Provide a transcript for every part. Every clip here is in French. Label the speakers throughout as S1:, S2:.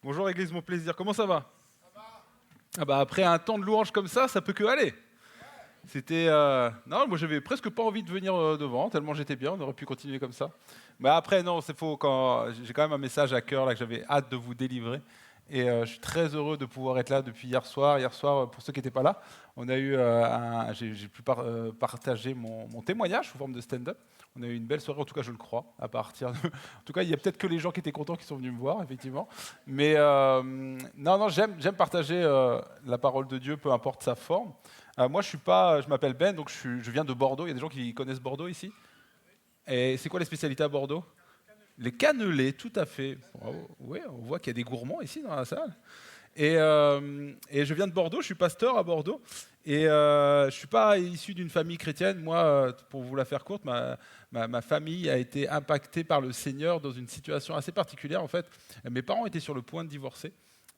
S1: Bonjour Église, mon plaisir, comment ça va? Ah bah après un temps de louange comme ça peut que aller. C'était non, moi j'avais presque pas envie de venir devant tellement j'étais bien, on aurait pu continuer comme ça. Mais après non, c'est faux quand j'ai quand même un message à cœur là que j'avais hâte de vous délivrer et je suis très heureux de pouvoir être là depuis hier soir. Hier soir, pour ceux qui n'étaient pas là, on a eu j'ai pu partager mon témoignage sous forme de stand-up. On a eu une belle soirée, en tout cas je le crois, à partir de... En tout cas, il y a peut-être que les gens qui étaient contents qui sont venus me voir, effectivement. Mais non, j'aime partager la parole de Dieu, peu importe sa forme. Moi, je m'appelle Ben, donc je viens de Bordeaux. Il y a des gens qui connaissent Bordeaux ici. Et c'est quoi les spécialités à Bordeaux? Les cannelés, tout à fait. Bravo. Oui, on voit qu'il y a des gourmands ici dans la salle. Et je viens de Bordeaux, je suis pasteur à Bordeaux. Et je ne suis pas issu d'une famille chrétienne. Moi, pour vous la faire courte, ma famille a été impactée par le Seigneur dans une situation assez particulière. En fait, mes parents étaient sur le point de divorcer.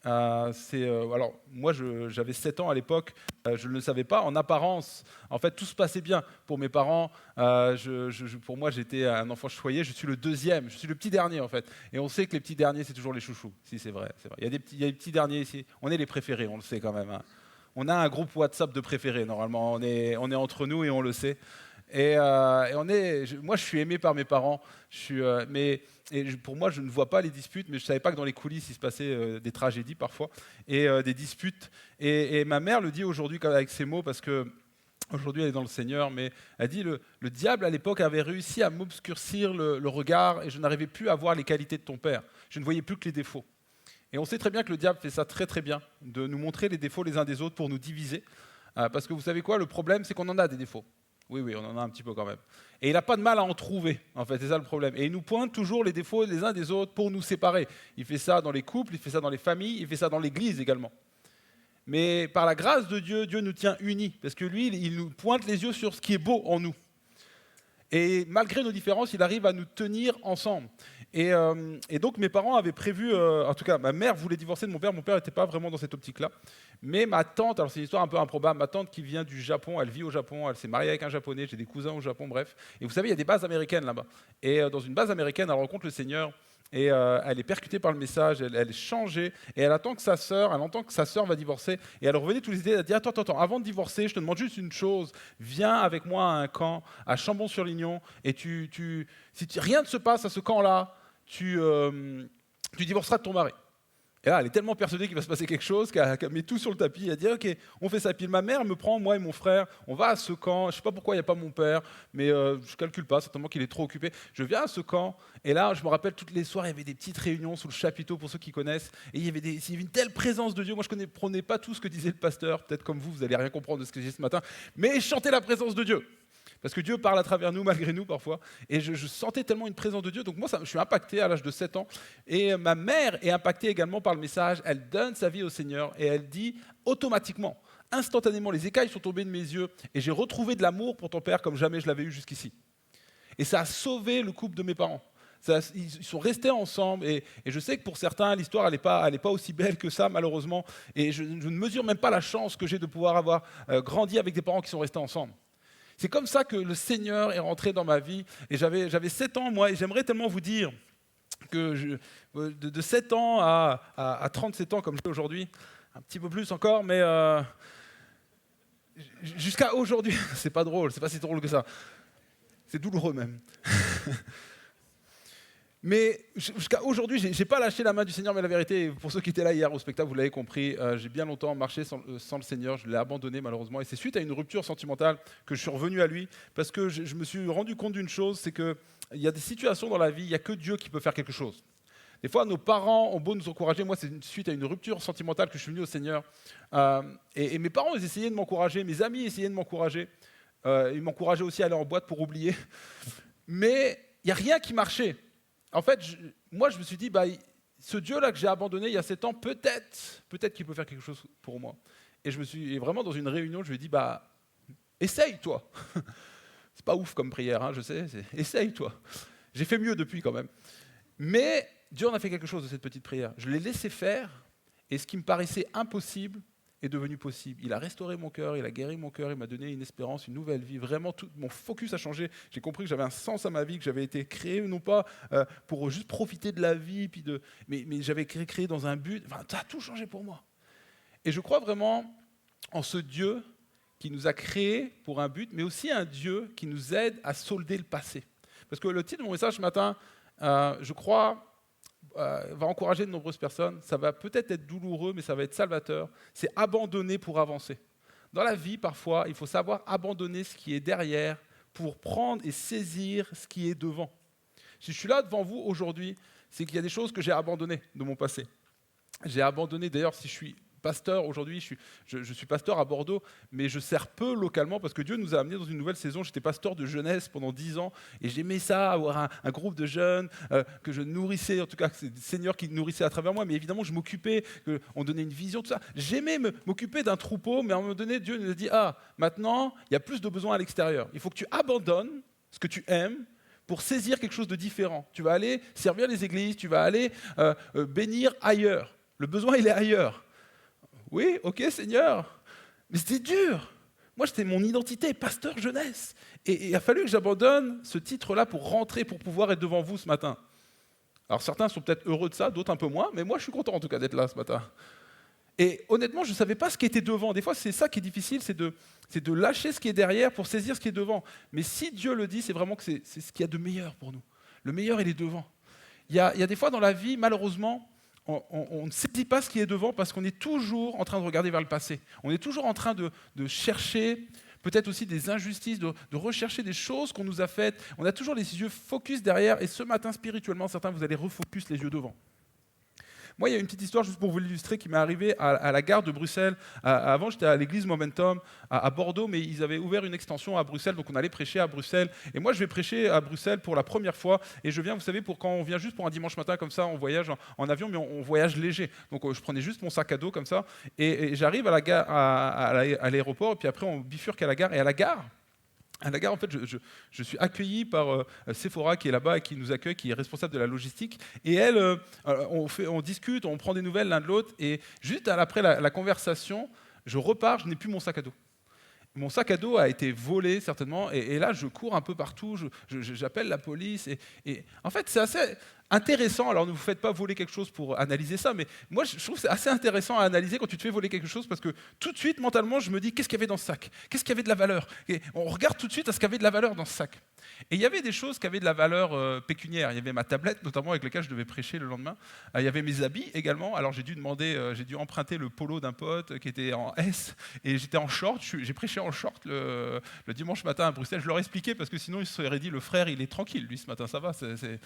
S1: Alors, moi, j'avais 7 ans à l'époque, je ne le savais pas. En apparence, en fait, tout se passait bien pour mes parents. Pour moi, j'étais un enfant choyé. Je suis le deuxième, je suis le petit dernier, en fait. Et on sait que les petits derniers, c'est toujours les chouchous. Si, c'est vrai, c'est vrai. Il y a des petits derniers ici. On est les préférés, on le sait quand même, hein. On a un groupe WhatsApp de préférés, normalement. On est entre nous et on le sait. Moi, je suis aimé par mes parents. Pour moi, je ne vois pas les disputes, mais je ne savais pas que dans les coulisses, il se passait des tragédies parfois et des disputes. Et ma mère le dit aujourd'hui avec ses mots, parce que aujourd'hui elle est dans le Seigneur, mais elle dit le diable à l'époque avait réussi à m'obscurcir le regard et je n'arrivais plus à voir les qualités de ton père. Je ne voyais plus que les défauts. Et on sait très bien que le diable fait ça très très bien, de nous montrer les défauts les uns des autres pour nous diviser. Parce que vous savez quoi, le problème c'est qu'on en a des défauts. Oui, oui, on en a un petit peu quand même. Et il n'a pas de mal à en trouver, en fait, c'est ça le problème. Et il nous pointe toujours les défauts les uns des autres pour nous séparer. Il fait ça dans les couples, il fait ça dans les familles, il fait ça dans l'Église également. Mais par la grâce de Dieu, Dieu nous tient unis, parce que lui, il nous pointe les yeux sur ce qui est beau en nous. Et malgré nos différences, il arrive à nous tenir ensemble. Et donc mes parents avaient prévu, en tout cas ma mère voulait divorcer de mon père n'était pas vraiment dans cette optique-là. Mais ma tante, alors c'est une histoire un peu improbable, ma tante qui vient du Japon, elle vit au Japon, elle s'est mariée avec un Japonais, j'ai des cousins au Japon, bref. Et vous savez, il y a des bases américaines là-bas. Et dans une base américaine, elle rencontre le Seigneur, et elle est percutée par le message, elle est changée, et elle entend que sa sœur va divorcer, et elle revenait tous les idées, elle a dit, attends, avant de divorcer, je te demande juste une chose, viens avec moi à un camp, à Chambon-sur-Lignon, et rien ne se passe à ce camp-là, tu divorceras de ton mari. Et là, elle est tellement persuadée qu'il va se passer quelque chose qu'elle met tout sur le tapis. Elle dit, ok, on fait ça. Puis ma mère me prend, moi et mon frère, on va à ce camp. Je ne sais pas pourquoi il n'y a pas mon père, mais je ne calcule pas, certainement qu'il est trop occupé. Je viens à ce camp, et là, je me rappelle, toutes les soirs, il y avait des petites réunions sous le chapiteau, pour ceux qui connaissent. Et il y avait une telle présence de Dieu. Moi, je ne comprenais pas tout ce que disait le pasteur. Peut-être comme vous n'allez rien comprendre de ce que j'ai dit ce matin. Mais je chantais la présence de Dieu. Parce que Dieu parle à travers nous, malgré nous, parfois. Et je sentais tellement une présence de Dieu. Donc moi, je suis impacté à l'âge de 7 ans. Et ma mère est impactée également par le message. Elle donne sa vie au Seigneur et elle dit automatiquement, instantanément, les écailles sont tombées de mes yeux et j'ai retrouvé de l'amour pour ton père comme jamais je l'avais eu jusqu'ici. Et ça a sauvé le couple de mes parents. Ils sont restés ensemble et je sais que pour certains, l'histoire elle n'est pas aussi belle que ça, malheureusement. Et je ne mesure même pas la chance que j'ai de pouvoir avoir grandi avec des parents qui sont restés ensemble. C'est comme ça que le Seigneur est rentré dans ma vie. Et j'avais 7 ans, moi, et j'aimerais tellement vous dire que de 7 ans à 37 ans, comme j'ai aujourd'hui, un petit peu plus encore, mais jusqu'à aujourd'hui, c'est pas drôle, c'est pas si drôle que ça. C'est douloureux même. Mais jusqu'à aujourd'hui, je n'ai pas lâché la main du Seigneur, mais la vérité, pour ceux qui étaient là hier au spectacle, vous l'avez compris, j'ai bien longtemps marché sans le Seigneur, je l'ai abandonné malheureusement, et c'est suite à une rupture sentimentale que je suis revenu à lui, parce que je me suis rendu compte d'une chose, c'est qu'il y a des situations dans la vie, il n'y a que Dieu qui peut faire quelque chose. Des fois, nos parents ont beau nous encourager, moi c'est suite à une rupture sentimentale que je suis venu au Seigneur, et mes parents ils essayaient de m'encourager, mes amis essayaient de m'encourager, ils m'encourageaient aussi à aller en boîte pour oublier, mais il n'y a rien qui marchait. En fait, moi, je me suis dit, ce Dieu-là que j'ai abandonné il y a 7 ans, peut-être qu'il peut faire quelque chose pour moi. Et vraiment dans une réunion, je lui ai dit, essaye, toi. C'est pas ouf comme prière, hein, je sais, essaye, toi. J'ai fait mieux depuis quand même. Mais Dieu en a fait quelque chose de cette petite prière. Je l'ai laissé faire, et ce qui me paraissait impossible est devenu possible. Il a restauré mon cœur, il a guéri mon cœur, il m'a donné une espérance, une nouvelle vie. Vraiment, tout mon focus a changé. J'ai compris que j'avais un sens à ma vie, que j'avais été créé, non pas pour juste profiter de la vie, mais j'avais été créé dans un but. Enfin, ça a tout changé pour moi. Et je crois vraiment en ce Dieu qui nous a créés pour un but, mais aussi un Dieu qui nous aide à solder le passé. Parce que le titre de mon message ce matin, je crois, va encourager de nombreuses personnes. Ça va peut-être être douloureux, mais ça va être salvateur. C'est abandonner pour avancer. Dans la vie, parfois, il faut savoir abandonner ce qui est derrière pour prendre et saisir ce qui est devant. Si je suis là devant vous aujourd'hui, c'est qu'il y a des choses que j'ai abandonnées de mon passé. J'ai abandonné, d'ailleurs, si je suis pasteur aujourd'hui, je suis pasteur à Bordeaux, mais je sers peu localement parce que Dieu nous a amenés dans une nouvelle saison. J'étais pasteur de jeunesse pendant 10 ans et j'aimais ça, avoir un groupe de jeunes que je nourrissais, en tout cas c'est le Seigneur qui nourrissait à travers moi, mais évidemment je m'occupais, on donnait une vision, tout ça. J'aimais m'occuper d'un troupeau, mais à un moment donné, Dieu nous a dit, maintenant, il y a plus de besoins à l'extérieur. Il faut que tu abandonnes ce que tu aimes pour saisir quelque chose de différent. Tu vas aller servir les églises, tu vas aller bénir ailleurs. Le besoin, il est ailleurs. Oui, ok Seigneur, mais c'était dur. Moi, c'était mon identité, pasteur jeunesse. Et il a fallu que j'abandonne ce titre-là pour rentrer, pour pouvoir être devant vous ce matin. Alors certains sont peut-être heureux de ça, d'autres un peu moins, mais moi je suis content en tout cas d'être là ce matin. Et honnêtement, je ne savais pas ce qui était devant. Des fois, c'est ça qui est difficile, c'est de lâcher ce qui est derrière pour saisir ce qui est devant. Mais si Dieu le dit, c'est vraiment que c'est ce qu'il y a de meilleur pour nous. Le meilleur, il est devant. Il y a des fois dans la vie, malheureusement, on ne saisit pas ce qui est devant parce qu'on est toujours en train de regarder vers le passé. On est toujours en train de chercher peut-être aussi des injustices, de rechercher des choses qu'on nous a faites. On a toujours les yeux focus derrière et ce matin, spirituellement, certains, vous allez refocus les yeux devant. Moi, il y a une petite histoire, juste pour vous l'illustrer, qui m'est arrivée à la gare de Bruxelles. Avant, j'étais à l'église Momentum à Bordeaux, mais ils avaient ouvert une extension à Bruxelles, donc on allait prêcher à Bruxelles. Et moi, je vais prêcher à Bruxelles pour la première fois. Et je viens, vous savez, quand on vient juste pour un dimanche matin, comme ça, on voyage en avion, mais on voyage léger. Donc, je prenais juste mon sac à dos, comme ça. Et j'arrive à la gare, à l'aéroport, et puis après, on bifurque à la gare. Et à la gare, en fait, je suis accueilli par Sephora qui est là-bas et qui nous accueille, qui est responsable de la logistique. Et elle, on discute, on prend des nouvelles l'un de l'autre. Et juste après la conversation, je repars, je n'ai plus mon sac à dos. Mon sac à dos a été volé certainement. Et là, je cours un peu partout, j'appelle la police. Et en fait, c'est assez intéressant. Alors, ne vous faites pas voler quelque chose pour analyser ça, mais moi, je trouve que c'est assez intéressant à analyser quand tu te fais voler quelque chose parce que tout de suite, mentalement, je me dis qu'est-ce qu'il y avait dans ce sac? Qu'est-ce qu'il y avait de la valeur? Et on regarde tout de suite à ce qu'il y avait de la valeur dans ce sac. Et il y avait des choses qui avaient de la valeur pécuniaire. Il y avait ma tablette, notamment avec laquelle je devais prêcher le lendemain. Il y avait mes habits également. Alors, j'ai dû emprunter le polo d'un pote qui était en S et j'étais en short. J'ai prêché en short le dimanche matin à Bruxelles. Je leur ai expliqué parce que sinon, ils se seraient dit le frère, il est tranquille, lui, ce matin, ça va. C'est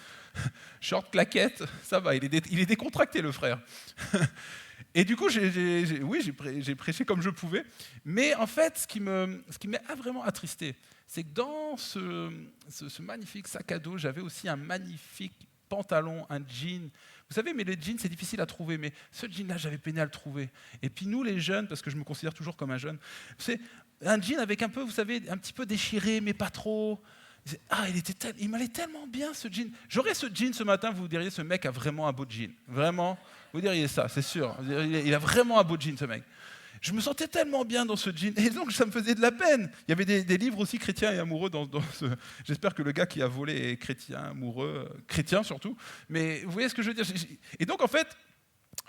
S1: short, claquette, ça va, il est décontracté le frère. Et du coup, j'ai prêché comme je pouvais. Mais en fait, ce qui m'a vraiment attristé, c'est que dans ce magnifique sac à dos, j'avais aussi un magnifique pantalon, un jean. Vous savez, mais les jeans, c'est difficile à trouver. Mais ce jean-là, j'avais peiné à le trouver. Et puis nous, les jeunes, parce que je me considère toujours comme un jeune, c'est un jean avec un peu, vous savez, un petit peu déchiré, mais pas trop. Il m'allait tellement bien ce jean. J'aurais ce jean ce matin, vous diriez, ce mec a vraiment un beau jean. Vraiment, vous diriez ça, c'est sûr. Il a vraiment un beau jean, ce mec. Je me sentais tellement bien dans ce jean. Et donc, ça me faisait de la peine. Il y avait des livres aussi chrétiens et amoureux dans ce... J'espère que le gars qui a volé est chrétien, amoureux, chrétien surtout. Mais vous voyez ce que je veux dire? Et donc, en fait,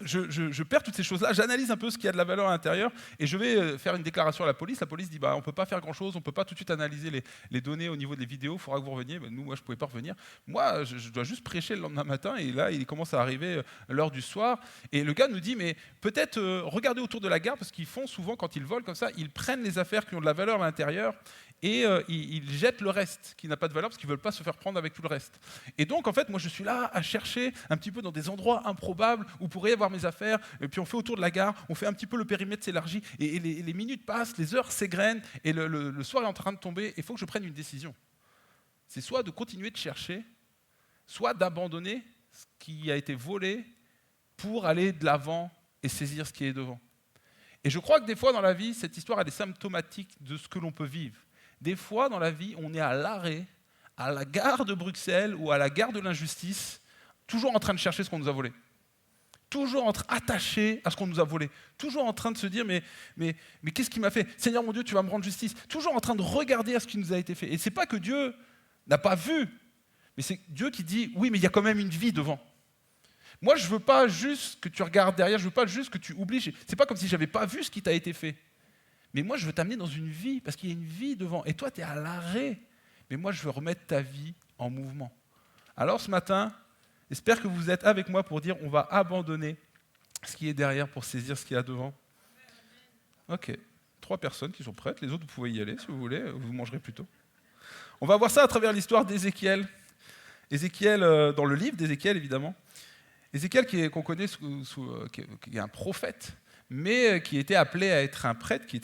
S1: je perds toutes ces choses-là, j'analyse un peu ce qui a de la valeur à l'intérieur et je vais faire une déclaration à la police. La police dit on ne peut pas faire grand-chose, on ne peut pas tout de suite analyser les données au niveau des vidéos, il faudra que vous reveniez. Moi, je ne pouvais pas revenir. Moi, je dois juste prêcher le lendemain matin et là, il commence à arriver l'heure du soir. Et le gars nous dit mais peut-être regardez autour de la gare parce qu'ils font souvent quand ils volent comme ça, ils prennent les affaires qui ont de la valeur à l'intérieur et ils jettent le reste qui n'a pas de valeur parce qu'ils ne veulent pas se faire prendre avec tout le reste. Et donc, en fait, moi, je suis là à chercher un petit peu dans des endroits improbables où pourraient y avoir mes affaires. Et puis, on fait autour de la gare, on fait un petit peu le périmètre s'élargit et les minutes passent, les heures s'égrènent et le soir est en train de tomber. Et il faut que je prenne une décision. C'est soit de continuer de chercher, soit d'abandonner ce qui a été volé pour aller de l'avant et saisir ce qui est devant. Et je crois que des fois, dans la vie, cette histoire elle est symptomatique de ce que l'on peut vivre. Des fois, dans la vie, on est à l'arrêt, à la gare de Bruxelles ou à la gare de l'injustice, toujours en train de chercher ce qu'on nous a volé. toujours attaché à ce qu'on nous a volé, toujours en train de se dire mais qu'est-ce qui m'a fait? Seigneur mon Dieu, tu vas me rendre justice. Toujours en train de regarder à ce qui nous a été fait. Et c'est pas que Dieu n'a pas vu, mais c'est Dieu qui dit oui, mais il y a quand même une vie devant. Moi, je veux pas juste que tu regardes derrière, je veux pas juste que tu oublies. C'est pas comme si j'avais pas vu ce qui t'a été fait. Mais moi, je veux t'amener dans une vie, parce qu'il y a une vie devant. Et toi, tu es à l'arrêt. Mais moi, je veux remettre ta vie en mouvement. Alors ce matin, j'espère que vous êtes avec moi pour dire on va abandonner ce qui est derrière pour saisir ce qu'il y a devant. Ok, 3 personnes qui sont prêtes, les autres vous pouvez y aller si vous voulez, vous mangerez plus tôt. On va voir ça à travers l'histoire d'Ézéchiel. Ézéchiel, dans le livre d'Ézéchiel évidemment. Ézéchiel qu'on connaît qui est un prophète, mais qui était appelé à être un prêtre, qui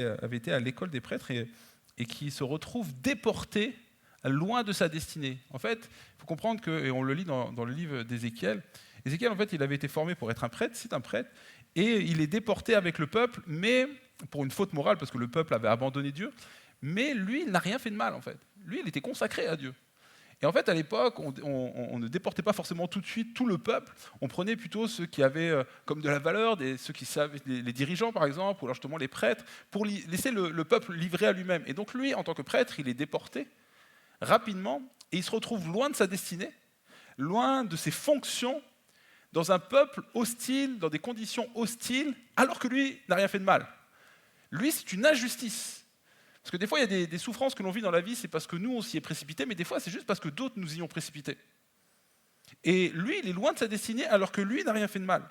S1: avait été à l'école des prêtres et qui se retrouve déporté loin de sa destinée. En fait, il faut comprendre que, et on le lit dans le livre d'Ézéchiel, Ézéchiel, en fait, il avait été formé pour être un prêtre, c'est un prêtre, et il est déporté avec le peuple, mais pour une faute morale, parce que le peuple avait abandonné Dieu, mais lui, il n'a rien fait de mal, en fait. Lui, il était consacré à Dieu. Et en fait, à l'époque, on ne déportait pas forcément tout de suite tout le peuple, on prenait plutôt ceux qui avaient comme de la valeur, ceux qui savaient, les dirigeants par exemple, ou alors justement les prêtres, pour laisser le peuple livré à lui-même. Et donc lui, en tant que prêtre, il est déporté rapidement, et il se retrouve loin de sa destinée, loin de ses fonctions, dans un peuple hostile, dans des conditions hostiles, alors que lui n'a rien fait de mal. Lui, c'est une injustice. Parce que des fois, il y a des souffrances que l'on vit dans la vie, c'est parce que nous, on s'y est précipité, mais des fois, c'est juste parce que d'autres nous y ont précipité. Et lui, il est loin de sa destinée, alors que lui n'a rien fait de mal.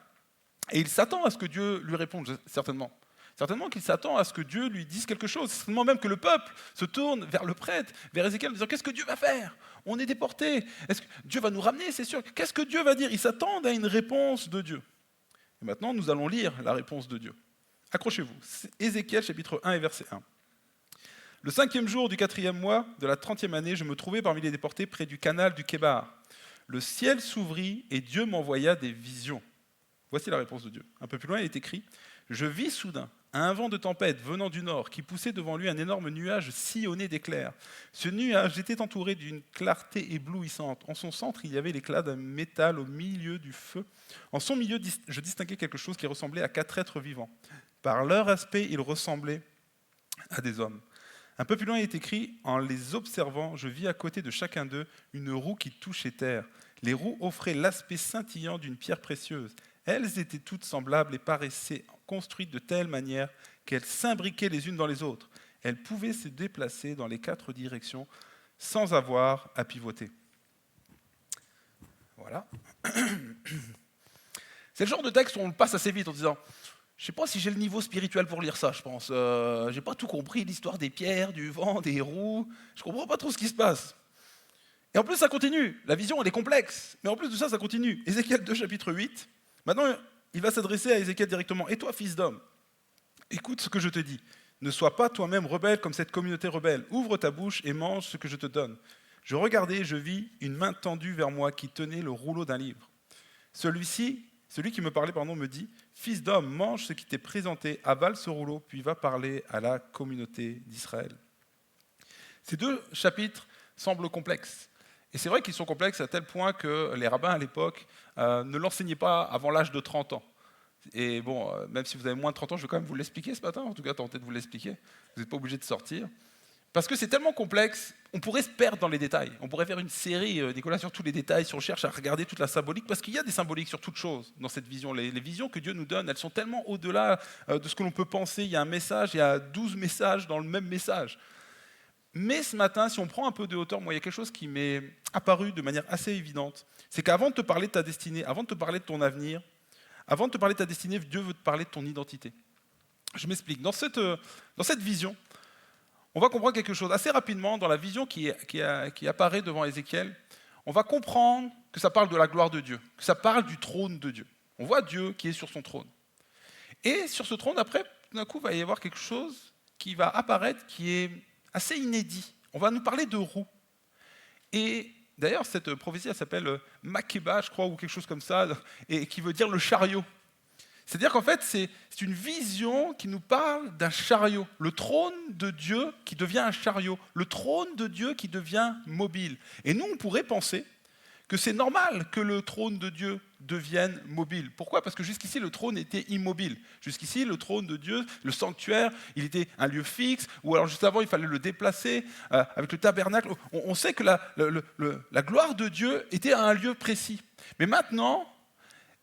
S1: Et il s'attend à ce que Dieu lui réponde, certainement. Certainement qu'il s'attend à ce que Dieu lui dise quelque chose. Certainement même que le peuple se tourne vers le prêtre, vers Ézéchiel, en disant « Qu'est-ce que Dieu va faire? On est déportés. Est-ce que Dieu va nous ramener, c'est sûr. Qu'est-ce que Dieu va dire ?» Ils s'attendent à une réponse de Dieu. Et maintenant, nous allons lire la réponse de Dieu. Accrochez-vous. C'est Ézéchiel, chapitre 1 et verset 1. « Le 5e jour du 4e mois de la 30e année, je me trouvais parmi les déportés près du canal du Kébar. Le ciel s'ouvrit et Dieu m'envoya des visions. » Voici la réponse de Dieu. Un peu plus loin, il est écrit « Je vis soudain un vent de tempête venant du nord qui poussait devant lui un énorme nuage sillonné d'éclairs. Ce nuage était entouré d'une clarté éblouissante. En son centre, il y avait l'éclat d'un métal au milieu du feu. En son milieu, je distinguais quelque chose qui ressemblait à 4 êtres vivants. Par leur aspect, ils ressemblaient à des hommes. Un peu plus loin, il est écrit « En les observant, je vis à côté de chacun d'eux une roue qui touchait terre. Les roues offraient l'aspect scintillant d'une pierre précieuse. Elles étaient toutes semblables et paraissaient construites de telle manière qu'elles s'imbriquaient les unes dans les autres. Elles pouvaient se déplacer dans les 4 directions sans avoir à pivoter. » Voilà. C'est le genre de texte où on le passe assez vite en disant « Je ne sais pas si j'ai le niveau spirituel pour lire ça, je pense. Je n'ai pas tout compris, l'histoire des pierres, du vent, des roues. Je ne comprends pas trop ce qui se passe. » Et en plus, ça continue. La vision, elle est complexe. Mais en plus de ça, ça continue. Ézéchiel 2, chapitre 8. Maintenant, il va s'adresser à Ézéchiel directement. « Et toi, fils d'homme, écoute ce que je te dis. Ne sois pas toi-même rebelle comme cette communauté rebelle. Ouvre ta bouche et mange ce que je te donne. » Je regardai et je vis une main tendue vers moi qui tenait le rouleau d'un livre. Celui qui me parlait, me dit « Fils d'homme, mange ce qui t'est présenté, avale ce rouleau, puis va parler à la communauté d'Israël. » Ces 2 chapitres semblent complexes. Et c'est vrai qu'ils sont complexes à tel point que les rabbins à l'époque ne l'enseignaient pas avant l'âge de 30 ans. Et bon, même si vous avez moins de 30 ans, je vais quand même vous l'expliquer ce matin, en tout cas tenter de vous l'expliquer. Vous n'êtes pas obligé de sortir. Parce que c'est tellement complexe, on pourrait se perdre dans les détails. On pourrait faire une série, Nicolas, sur tous les détails, si on cherche à regarder toute la symbolique, parce qu'il y a des symboliques sur toute chose dans cette vision. Les visions que Dieu nous donne, elles sont tellement au-delà de ce que l'on peut penser. Il y a un message, il y a 12 messages dans le même message. Mais ce matin, si on prend un peu de hauteur, moi, il y a quelque chose qui m'est apparu de manière assez évidente. C'est qu'avant de te parler de ta destinée, avant de te parler de ton avenir, avant de te parler de ta destinée, Dieu veut te parler de ton identité. Je m'explique. Dans cette vision, on va comprendre quelque chose assez rapidement dans la vision qui apparaît devant Ézéchiel. On va comprendre que ça parle de la gloire de Dieu, que ça parle du trône de Dieu. On voit Dieu qui est sur son trône. Et sur ce trône, après, tout d'un coup, il va y avoir quelque chose qui va apparaître qui est assez inédit. On va nous parler de roues. Et d'ailleurs, cette prophétie, elle s'appelle Makeba, je crois, ou quelque chose comme ça, et qui veut dire le chariot. C'est-à-dire qu'en fait, c'est une vision qui nous parle d'un chariot. Le trône de Dieu qui devient un chariot. Le trône de Dieu qui devient mobile. Et nous, on pourrait penser que c'est normal que le trône de Dieu devienne mobile. Pourquoi? Parce que jusqu'ici, le trône était immobile. Jusqu'ici, le trône de Dieu, le sanctuaire, il était un lieu fixe, ou alors juste avant, il fallait le déplacer avec le tabernacle. On sait que la gloire de Dieu était à un lieu précis. Mais maintenant,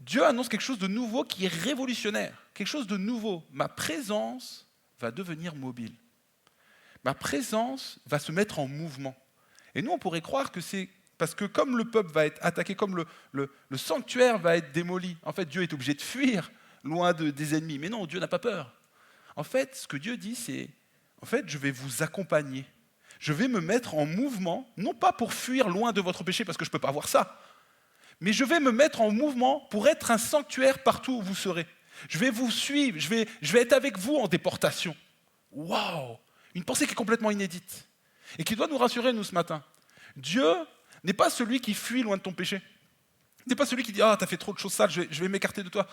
S1: Dieu annonce quelque chose de nouveau qui est révolutionnaire. Quelque chose de nouveau. Ma présence va devenir mobile. Ma présence va se mettre en mouvement. Et nous, on pourrait croire que c'est parce que comme le peuple va être attaqué, comme le sanctuaire va être démoli, en fait, Dieu est obligé de fuir loin des ennemis. Mais non, Dieu n'a pas peur. En fait, ce que Dieu dit, c'est, en fait, je vais vous accompagner. Je vais me mettre en mouvement, non pas pour fuir loin de votre péché, parce que je ne peux pas voir ça, mais je vais me mettre en mouvement pour être un sanctuaire partout où vous serez. Je vais vous suivre, je vais être avec vous en déportation. Waouh! Une pensée qui est complètement inédite et qui doit nous rassurer, nous, ce matin. Dieu n'est pas celui qui fuit loin de ton péché. Il n'est pas celui qui dit « Ah, t'as fait trop de choses sales, je vais m'écarter de toi ».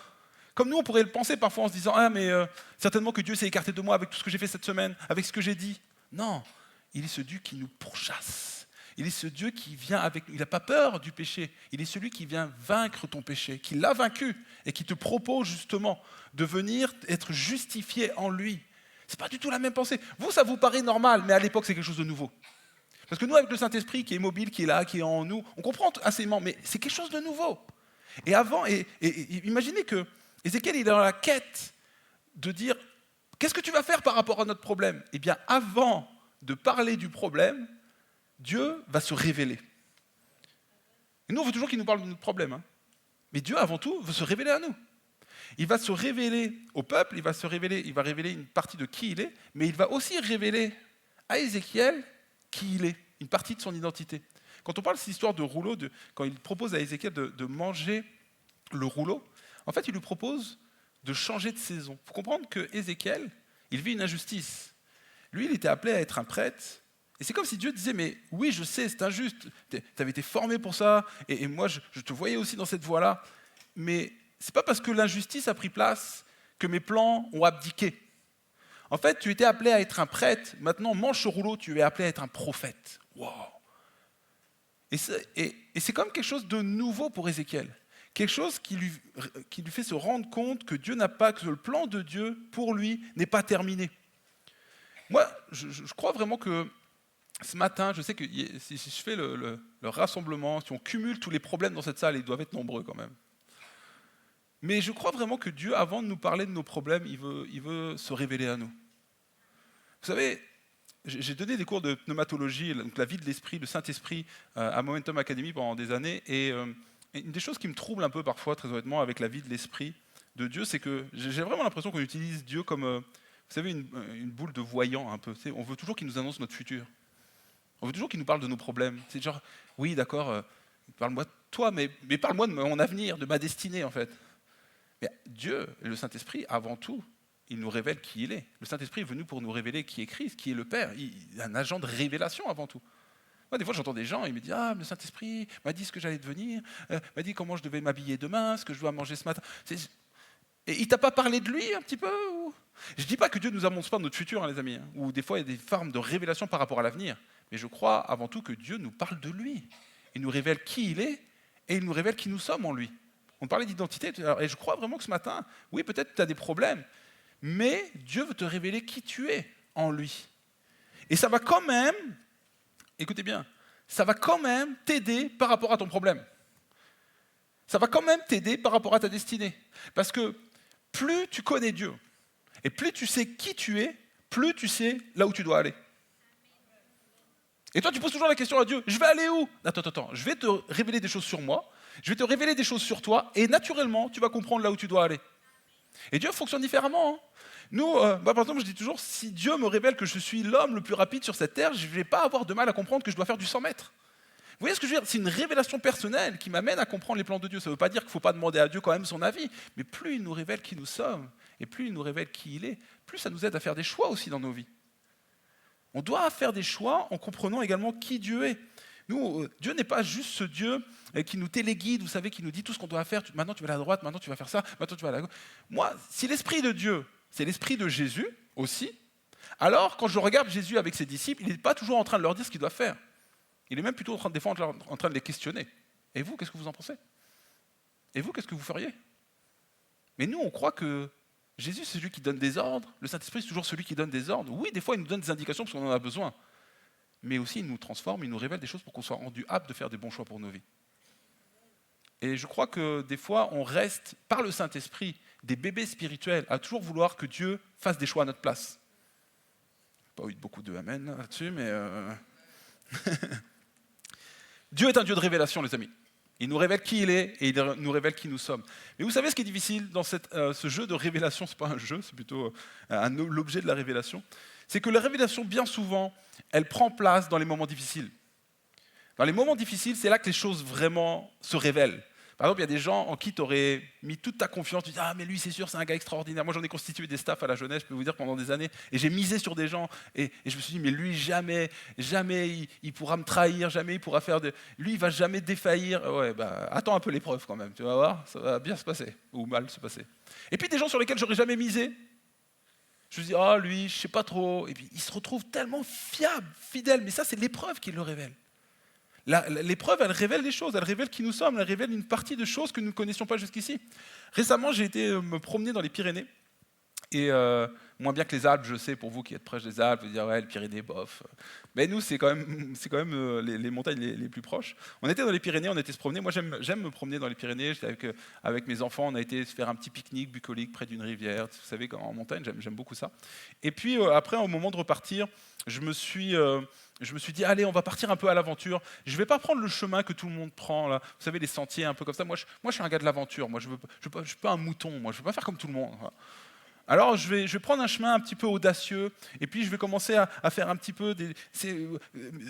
S1: Comme nous, on pourrait le penser parfois en se disant « Ah, mais certainement que Dieu s'est écarté de moi avec tout ce que j'ai fait cette semaine, avec ce que j'ai dit ». Non, il est ce Dieu qui nous pourchasse. Il est ce Dieu qui vient avec nous. Il n'a pas peur du péché. Il est celui qui vient vaincre ton péché, qui l'a vaincu et qui te propose justement de venir être justifié en lui. Ce n'est pas du tout la même pensée. Vous, ça vous paraît normal, mais à l'époque, c'est quelque chose de nouveau. Parce que nous, avec le Saint-Esprit qui est mobile, qui est là, qui est en nous, on comprend aisément, mais c'est quelque chose de nouveau. Et avant, imaginez que Ézéchiel, il est dans la quête de dire, qu'est-ce que tu vas faire par rapport à notre problème? Eh bien, avant de parler du problème, Dieu va se révéler. Et nous, on veut toujours qu'il nous parle de notre problème. Mais Dieu, avant tout, veut se révéler à nous. Il va se révéler au peuple, il va révéler une partie de qui il est, mais il va aussi révéler à Ézéchiel qui il est, une partie de son identité. Quand on parle de cette histoire de rouleau, quand il propose à Ézéchiel de manger le rouleau, en fait, il lui propose de changer de saison. Il faut comprendre que Ézéchiel, il vit une injustice. Lui, il était appelé à être un prêtre, et c'est comme si Dieu disait, mais oui, je sais, c'est injuste, tu avais été formé pour ça, et moi, je te voyais aussi dans cette voie-là, mais ce n'est pas parce que l'injustice a pris place que mes plans ont abdiqué. En fait, tu étais appelé à être un prêtre, maintenant, mange ce rouleau, tu es appelé à être un prophète. Wow. Et c'est comme quelque chose de nouveau pour Ézéchiel. Quelque chose qui lui fait se rendre compte que Dieu n'a pas, que le plan de Dieu, pour lui, n'est pas terminé. Moi, je crois vraiment que ce matin, je sais que si je fais le rassemblement, si on cumule tous les problèmes dans cette salle, ils doivent être nombreux quand même. Mais je crois vraiment que Dieu, avant de nous parler de nos problèmes, il veut se révéler à nous. Vous savez, j'ai donné des cours de pneumatologie, donc la vie de l'esprit, le Saint-Esprit, à Momentum Academy pendant des années. Et une des choses qui me trouble un peu parfois, très honnêtement, avec la vie de l'esprit de Dieu, c'est que j'ai vraiment l'impression qu'on utilise Dieu comme, vous savez, une boule de voyant un peu. On veut toujours qu'il nous annonce notre futur. On veut toujours qu'il nous parle de nos problèmes. C'est genre, oui, d'accord, parle-moi de toi, mais parle-moi de mon avenir, de ma destinée, en fait. Mais Dieu, le Saint-Esprit, avant tout, il nous révèle qui il est. Le Saint-Esprit est venu pour nous révéler qui est Christ, qui est le Père. Il est un agent de révélation avant tout. Moi, des fois, j'entends des gens, ils me disent « Ah, le Saint-Esprit m'a dit ce que j'allais devenir, m'a dit comment je devais m'habiller demain, ce que je dois manger ce matin. » Et il t'a pas parlé de lui un petit peu ou... Je ne dis pas que Dieu ne nous annonce pas notre futur, les amis, ou des fois, il y a des formes de révélation par rapport à l'avenir. Mais je crois avant tout que Dieu nous parle de lui. Il nous révèle qui il est et il nous révèle qui nous sommes en lui. On parlait d'identité, et je crois vraiment que ce matin, oui, peut-être que tu as des problèmes, mais Dieu veut te révéler qui tu es en lui. Et ça va quand même, écoutez bien, ça va quand même t'aider par rapport à ton problème. Ça va quand même t'aider par rapport à ta destinée. Parce que plus tu connais Dieu, et plus tu sais qui tu es, plus tu sais là où tu dois aller. Et toi, tu poses toujours la question à Dieu, je vais aller où? Attends, je vais te révéler des choses sur moi, je vais te révéler des choses sur toi, et naturellement, tu vas comprendre là où tu dois aller. Et Dieu fonctionne différemment. Nous, par exemple, je dis toujours, si Dieu me révèle que je suis l'homme le plus rapide sur cette terre, je ne vais pas avoir de mal à comprendre que je dois faire du 100 mètres. Vous voyez ce que je veux dire? C'est une révélation personnelle qui m'amène à comprendre les plans de Dieu. Ça ne veut pas dire qu'il ne faut pas demander à Dieu quand même son avis, mais plus il nous révèle qui nous sommes, et plus il nous révèle qui il est, plus ça nous aide à faire des choix aussi dans nos vies. On doit faire des choix en comprenant également qui Dieu est. Nous, Dieu n'est pas juste ce Dieu qui nous téléguide, vous savez, qui nous dit tout ce qu'on doit faire. Maintenant, tu vas aller à droite, maintenant, tu vas faire ça, maintenant, tu vas aller à gauche. Moi, si l'Esprit de Dieu, c'est l'Esprit de Jésus aussi, alors, quand je regarde Jésus avec ses disciples, il n'est pas toujours en train de leur dire ce qu'ils doivent faire. Il est même plutôt en train de les questionner. Et vous, qu'est-ce que vous en pensez? Et vous, qu'est-ce que vous feriez? Mais nous, on croit que Jésus, c'est celui qui donne des ordres. Le Saint-Esprit, c'est toujours celui qui donne des ordres. Oui, des fois, il nous donne des indications parce qu'on en a besoin. Mais aussi, il nous transforme, il nous révèle des choses pour qu'on soit rendu apte de faire des bons choix pour nos vies. Et je crois que des fois, on reste, par le Saint-Esprit, des bébés spirituels, à toujours vouloir que Dieu fasse des choix à notre place. Pas eu beaucoup de amen là-dessus, mais... Dieu est un Dieu de révélation, les amis. Il nous révèle qui il est et il nous révèle qui nous sommes. Mais vous savez ce qui est difficile dans ce jeu de révélation, c'est pas un jeu, c'est plutôt l'objet de la révélation, c'est que la révélation, bien souvent, elle prend place dans les moments difficiles. Dans les moments difficiles, c'est là que les choses vraiment se révèlent. Par exemple, il y a des gens en qui tu aurais mis toute ta confiance, tu dis « Ah, mais lui, c'est sûr, c'est un gars extraordinaire. » Moi, j'en ai constitué des staffs à la jeunesse, je peux vous dire, pendant des années, et j'ai misé sur des gens, et je me suis dit « Mais lui, jamais il pourra me trahir, jamais il pourra faire de... Lui, il va jamais défaillir. » Ouais, bah, attends un peu l'épreuve quand même, tu vas voir, ça va bien se passer, ou mal se passer. Et puis des gens sur lesquels j'aurais jamais misé, je me dis « Ah, lui, je sais pas trop. » Et puis, il se retrouve tellement fiable, fidèle, mais ça, c'est l'épreuve qui le révèle. L'épreuve, elle révèle des choses, elle révèle qui nous sommes, elle révèle une partie de choses que nous ne connaissions pas jusqu'ici. Récemment, j'ai été me promener dans les Pyrénées, et moins bien que les Alpes, je sais, pour vous qui êtes proches des Alpes, vous dire ouais, les Pyrénées, bof. Mais nous, c'est quand même les montagnes les plus proches. On était dans les Pyrénées, on était se promener. Moi, j'aime me promener dans les Pyrénées. J'étais avec mes enfants, on a été se faire un petit pique-nique bucolique près d'une rivière. Vous savez, en montagne, j'aime beaucoup ça. Et puis après, au moment de repartir, je me suis dit, allez, on va partir un peu à l'aventure. Je ne vais pas prendre le chemin que tout le monde prend, là. Vous savez, les sentiers un peu comme ça. Moi, je suis un gars de l'aventure. Moi, je suis pas un mouton. Moi, je ne veux pas faire comme tout le monde. Voilà. Alors, je vais prendre un chemin un petit peu audacieux, et puis je vais commencer à faire un petit peu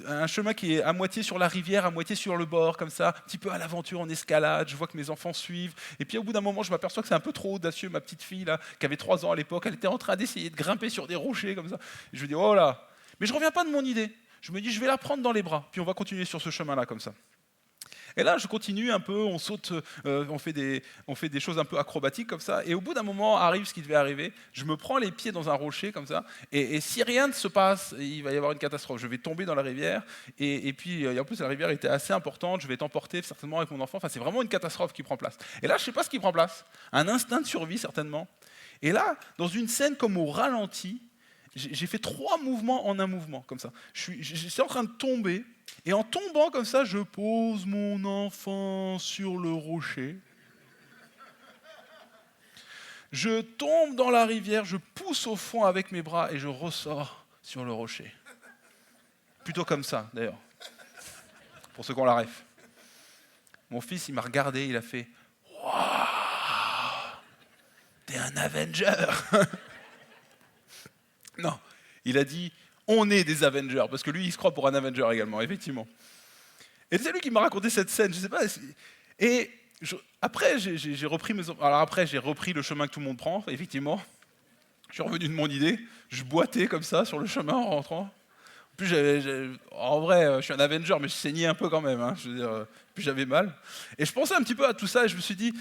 S1: un chemin qui est à moitié sur la rivière, à moitié sur le bord, comme ça, un petit peu à l'aventure, en escalade. Je vois que mes enfants suivent. Et puis, au bout d'un moment, je m'aperçois que c'est un peu trop audacieux. Ma petite fille, là, qui avait 3 ans à l'époque, elle était en train d'essayer de grimper sur des rochers, comme ça. Et je me dis, oh là. Mais je ne reviens pas de mon idée. Je me dis, je vais la prendre dans les bras, puis on va continuer sur ce chemin-là, comme ça. Et là, je continue un peu, on saute, on fait des choses un peu acrobatiques comme ça. Et au bout d'un moment, arrive ce qui devait arriver. Je me prends les pieds dans un rocher comme ça. Et si rien ne se passe, il va y avoir une catastrophe. Je vais tomber dans la rivière. Et puis, en plus, la rivière était assez importante. Je vais être emporté certainement avec mon enfant. Enfin, c'est vraiment une catastrophe qui prend place. Et là, je ne sais pas ce qui prend place. Un instinct de survie, certainement. Et là, dans une scène comme au ralenti, j'ai fait 3 mouvements en un mouvement, comme ça. J'étais en train de tomber, et en tombant comme ça, je pose mon enfant sur le rocher. Je tombe dans la rivière, je pousse au fond avec mes bras, et je ressors sur le rocher. Plutôt comme ça, d'ailleurs, pour ceux qui ont la ref. Mon fils, il m'a regardé, il a fait « Waouh, t'es un Avenger !» Non, il a dit « On est des Avengers », parce que lui, il se croit pour un Avenger également, effectivement. Et c'est lui qui m'a raconté cette scène, je sais pas. Et après, j'ai repris le chemin que tout le monde prend, effectivement. Je suis revenu de mon idée, je boitais comme ça sur le chemin en rentrant. En plus, en vrai, je suis un Avenger, mais je saignais un peu quand même. Hein, je veux dire, puis j'avais mal. Et je pensais un petit peu à tout ça, et je me suis dit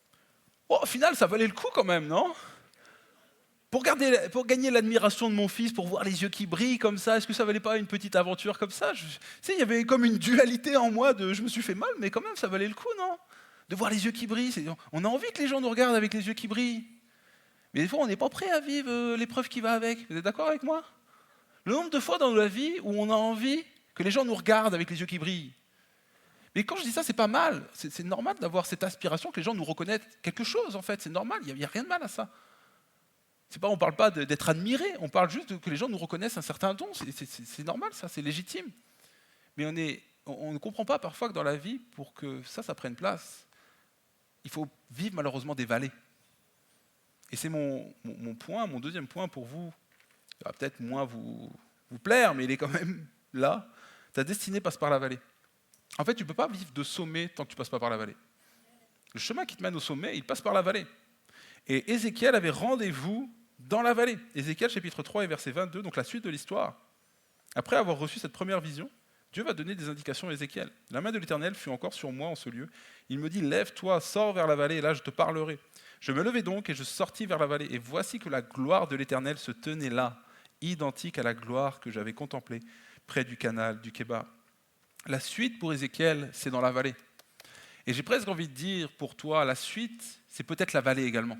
S1: « Oh, au final, ça valait le coup quand même, non ?» Pour gagner l'admiration de mon fils, pour voir les yeux qui brillent comme ça, est-ce que ça valait pas une petite aventure comme ça? Il y avait comme une dualité en moi de je me suis fait mal, mais quand même, ça valait le coup, non? De voir les yeux qui brillent. On a envie que les gens nous regardent avec les yeux qui brillent. Mais des fois, on n'est pas prêt à vivre l'épreuve qui va avec. Vous êtes d'accord avec moi? Le nombre de fois dans la vie où on a envie que les gens nous regardent avec les yeux qui brillent. Mais quand je dis ça, c'est pas mal. C'est normal d'avoir cette aspiration que les gens nous reconnaissent quelque chose, en fait. C'est normal, il n'y a rien de mal à ça. On ne parle pas d'être admiré, on parle juste que les gens nous reconnaissent un certain don. C'est normal, ça, c'est légitime. Mais on ne comprend pas parfois que dans la vie, pour que ça prenne place, il faut vivre malheureusement des vallées. Et c'est mon deuxième point pour vous. Il va peut-être moins vous plaire, mais il est quand même là. Ta destinée passe par la vallée. En fait, tu ne peux pas vivre de sommet tant que tu ne passes pas par la vallée. Le chemin qui te mène au sommet, il passe par la vallée. Et Ézéchiel avait rendez-vous dans la vallée. Ézéchiel chapitre 3 et verset 22, donc la suite de l'histoire. Après avoir reçu cette première vision, Dieu va donner des indications à Ézéchiel. La main de l'Éternel fut encore sur moi en ce lieu. Il me dit, lève-toi, sors vers la vallée, et là je te parlerai. Je me levai donc et je sortis vers la vallée. Et voici que la gloire de l'Éternel se tenait là, identique à la gloire que j'avais contemplée près du canal du Kébar. La suite pour Ézéchiel, c'est dans la vallée. Et j'ai presque envie de dire pour toi, la suite, c'est peut-être la vallée également.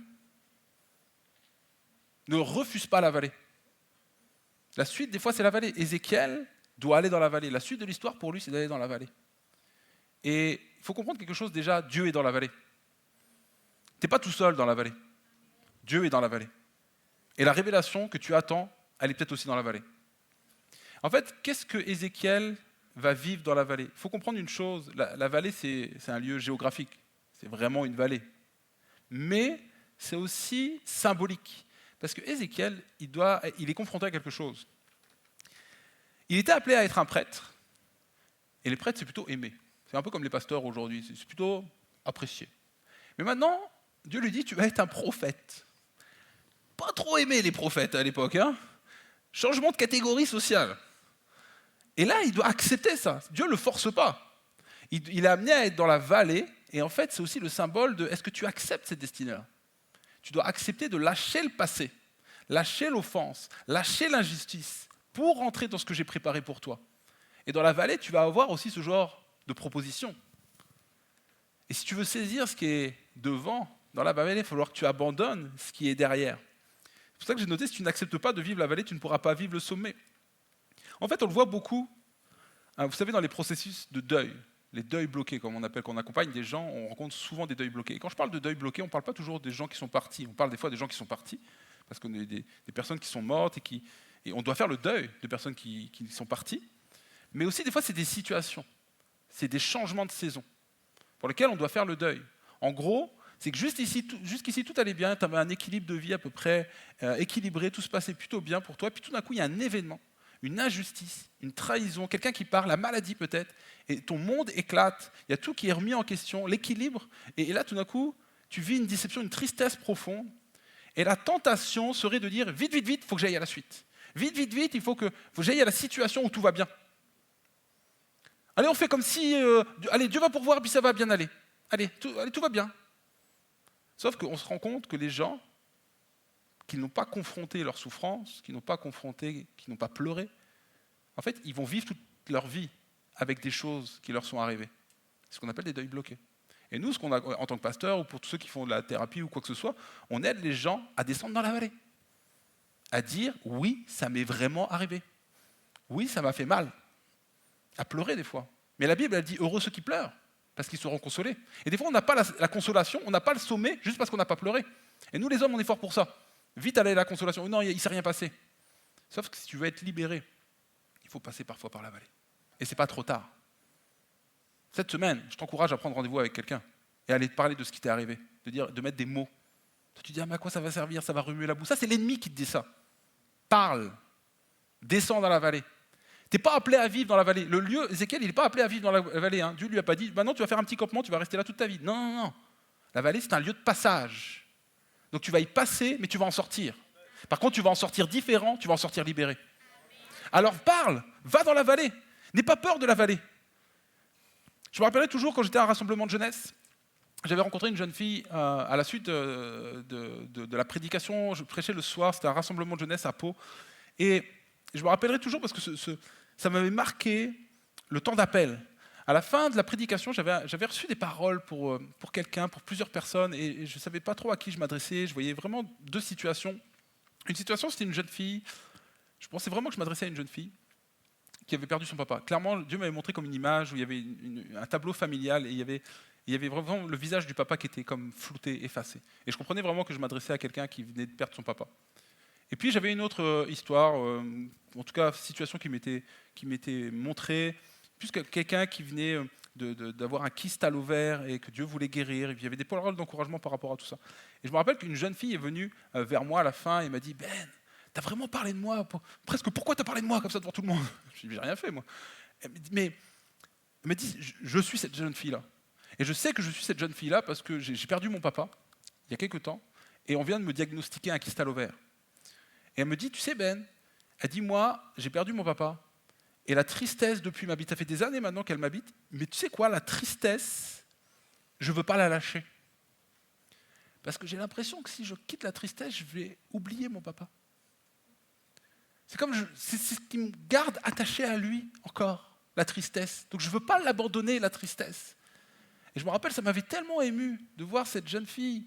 S1: Ne refuse pas la vallée. La suite, des fois, c'est la vallée. Ézéchiel doit aller dans la vallée. La suite de l'histoire, pour lui, c'est d'aller dans la vallée. Et il faut comprendre quelque chose déjà, Dieu est dans la vallée. Tu n'es pas tout seul dans la vallée. Dieu est dans la vallée. Et la révélation que tu attends, elle est peut-être aussi dans la vallée. En fait, qu'est-ce que Ézéchiel va vivre dans la vallée? Il faut comprendre une chose, la vallée, c'est un lieu géographique. C'est vraiment une vallée. Mais c'est aussi symbolique. Parce que Ézéchiel, il est confronté à quelque chose. Il était appelé à être un prêtre, et les prêtres, c'est plutôt aimé. C'est un peu comme les pasteurs aujourd'hui, c'est plutôt apprécié. Mais maintenant, Dieu lui dit, tu vas être un prophète. Pas trop aimé les prophètes à l'époque, hein. Changement de catégorie sociale. Et là, il doit accepter ça. Dieu ne le force pas. Il est amené à être dans la vallée, et en fait, c'est aussi le symbole de est-ce que tu acceptes cette destinée-là? Tu dois accepter de lâcher le passé, lâcher l'offense, lâcher l'injustice, pour rentrer dans ce que j'ai préparé pour toi. Et dans la vallée, tu vas avoir aussi ce genre de proposition. Et si tu veux saisir ce qui est devant, dans la vallée, il va falloir que tu abandonnes ce qui est derrière. C'est pour ça que j'ai noté, si tu n'acceptes pas de vivre la vallée, tu ne pourras pas vivre le sommet. En fait, on le voit beaucoup, hein, vous savez, dans les processus de deuil, les deuils bloqués, comme on appelle, qu'on accompagne des gens, on rencontre souvent des deuils bloqués. Et quand je parle de deuil bloqué, on ne parle pas toujours des gens qui sont partis, on parle des fois des gens qui sont partis, parce qu'on a des personnes qui sont mortes, et on doit faire le deuil de personnes qui sont parties, mais aussi des fois c'est des situations, c'est des changements de saison, pour lesquels on doit faire le deuil. En gros, c'est que jusqu'ici tout allait bien, tu avais un équilibre de vie à peu près équilibré, tout se passait plutôt bien pour toi, puis tout d'un coup il y a un événement, une injustice, une trahison, quelqu'un qui part, la maladie peut-être, et ton monde éclate, il y a tout qui est remis en question, l'équilibre, et là tout d'un coup, tu vis une déception, une tristesse profonde, et la tentation serait de dire, vite, il faut que j'aille à la suite. Vite, il faut que j'aille à la situation où tout va bien. Allez, on fait comme si, allez, Dieu va pourvoir, puis ça va bien aller. Allez, tout va bien. Sauf qu'on se rend compte que les gens qui n'ont pas confronté leur souffrance, qui n'ont pas pleuré, en fait, ils vont vivre toute leur vie avec des choses qui leur sont arrivées. C'est ce qu'on appelle des deuils bloqués. Et nous, ce qu'on a en tant que pasteur, ou pour tous ceux qui font de la thérapie ou quoi que ce soit, on aide les gens à descendre dans la vallée. À dire, oui, ça m'est vraiment arrivé. Oui, ça m'a fait mal. À pleurer des fois. Mais la Bible, elle dit, heureux ceux qui pleurent, parce qu'ils seront consolés. Et des fois, on n'a pas la consolation, on n'a pas le sommet, juste parce qu'on n'a pas pleuré. Et nous, les hommes, on est forts pour ça. Vite aller à la consolation. Non, il ne s'est rien passé. Sauf que si tu veux être libéré, il faut passer parfois par la vallée. Et ce n'est pas trop tard. Cette semaine, je t'encourage à prendre rendez-vous avec quelqu'un et à aller te parler de ce qui t'est arrivé, de mettre des mots. Tu te dis, ah, mais à quoi ça va servir? Ça va remuer la boue. Ça, c'est l'ennemi qui te dit ça. Parle. Descends dans la vallée. Tu n'es pas appelé à vivre dans la vallée. Le lieu, Ézéchiel, il n'est pas appelé à vivre dans la vallée. Hein. Dieu ne lui a pas dit, maintenant tu vas faire un petit campement, tu vas rester là toute ta vie. Non. La vallée, c'est un lieu de passage. Donc tu vas y passer, mais tu vas en sortir. Par contre, tu vas en sortir différent, tu vas en sortir libéré. Alors parle, va dans la vallée. N'aie pas peur de la vallée. Je me rappellerai toujours quand j'étais à un rassemblement de jeunesse, j'avais rencontré une jeune fille à la suite de la prédication. Je prêchais le soir, c'était un rassemblement de jeunesse à Pau. Et je me rappellerai toujours parce que ça m'avait marqué le temps d'appel. À la fin de la prédication, j'avais reçu des paroles pour quelqu'un, pour plusieurs personnes, et je ne savais pas trop à qui je m'adressais. Je voyais vraiment deux situations. Une situation, c'était une jeune fille. Je pensais vraiment que je m'adressais à une jeune fille qui avait perdu son papa. Clairement, Dieu m'avait montré comme une image où il y avait un tableau familial et il y avait vraiment le visage du papa qui était comme flouté, effacé. Et je comprenais vraiment que je m'adressais à quelqu'un qui venait de perdre son papa. Et puis j'avais une autre histoire, en tout cas situation qui m'était montrée, puisque quelqu'un qui venait d'avoir un kyste à l'ovaire et que Dieu voulait guérir. Et puis il y avait des paroles d'encouragement par rapport à tout ça. Et je me rappelle qu'une jeune fille est venue vers moi à la fin et m'a dit, Ben, t'as vraiment parlé de moi, presque pourquoi t'as parlé de moi comme ça devant tout le monde? Je lui ai dit, j'ai rien fait moi. Mais elle m'a dit, je suis cette jeune fille-là. Et je sais que je suis cette jeune fille-là parce que j'ai perdu mon papa il y a quelques temps et on vient de me diagnostiquer un kyste à l'ovaire. Et elle me dit, tu sais Ben, elle dit, moi j'ai perdu mon papa et la tristesse depuis m'habite, ça fait des années maintenant qu'elle m'habite, mais tu sais quoi, la tristesse, je ne veux pas la lâcher. Parce que j'ai l'impression que si je quitte la tristesse, je vais oublier mon papa. C'est ce qui me garde attaché à lui encore, la tristesse. Donc je ne veux pas l'abandonner, la tristesse. Et je me rappelle, ça m'avait tellement ému de voir cette jeune fille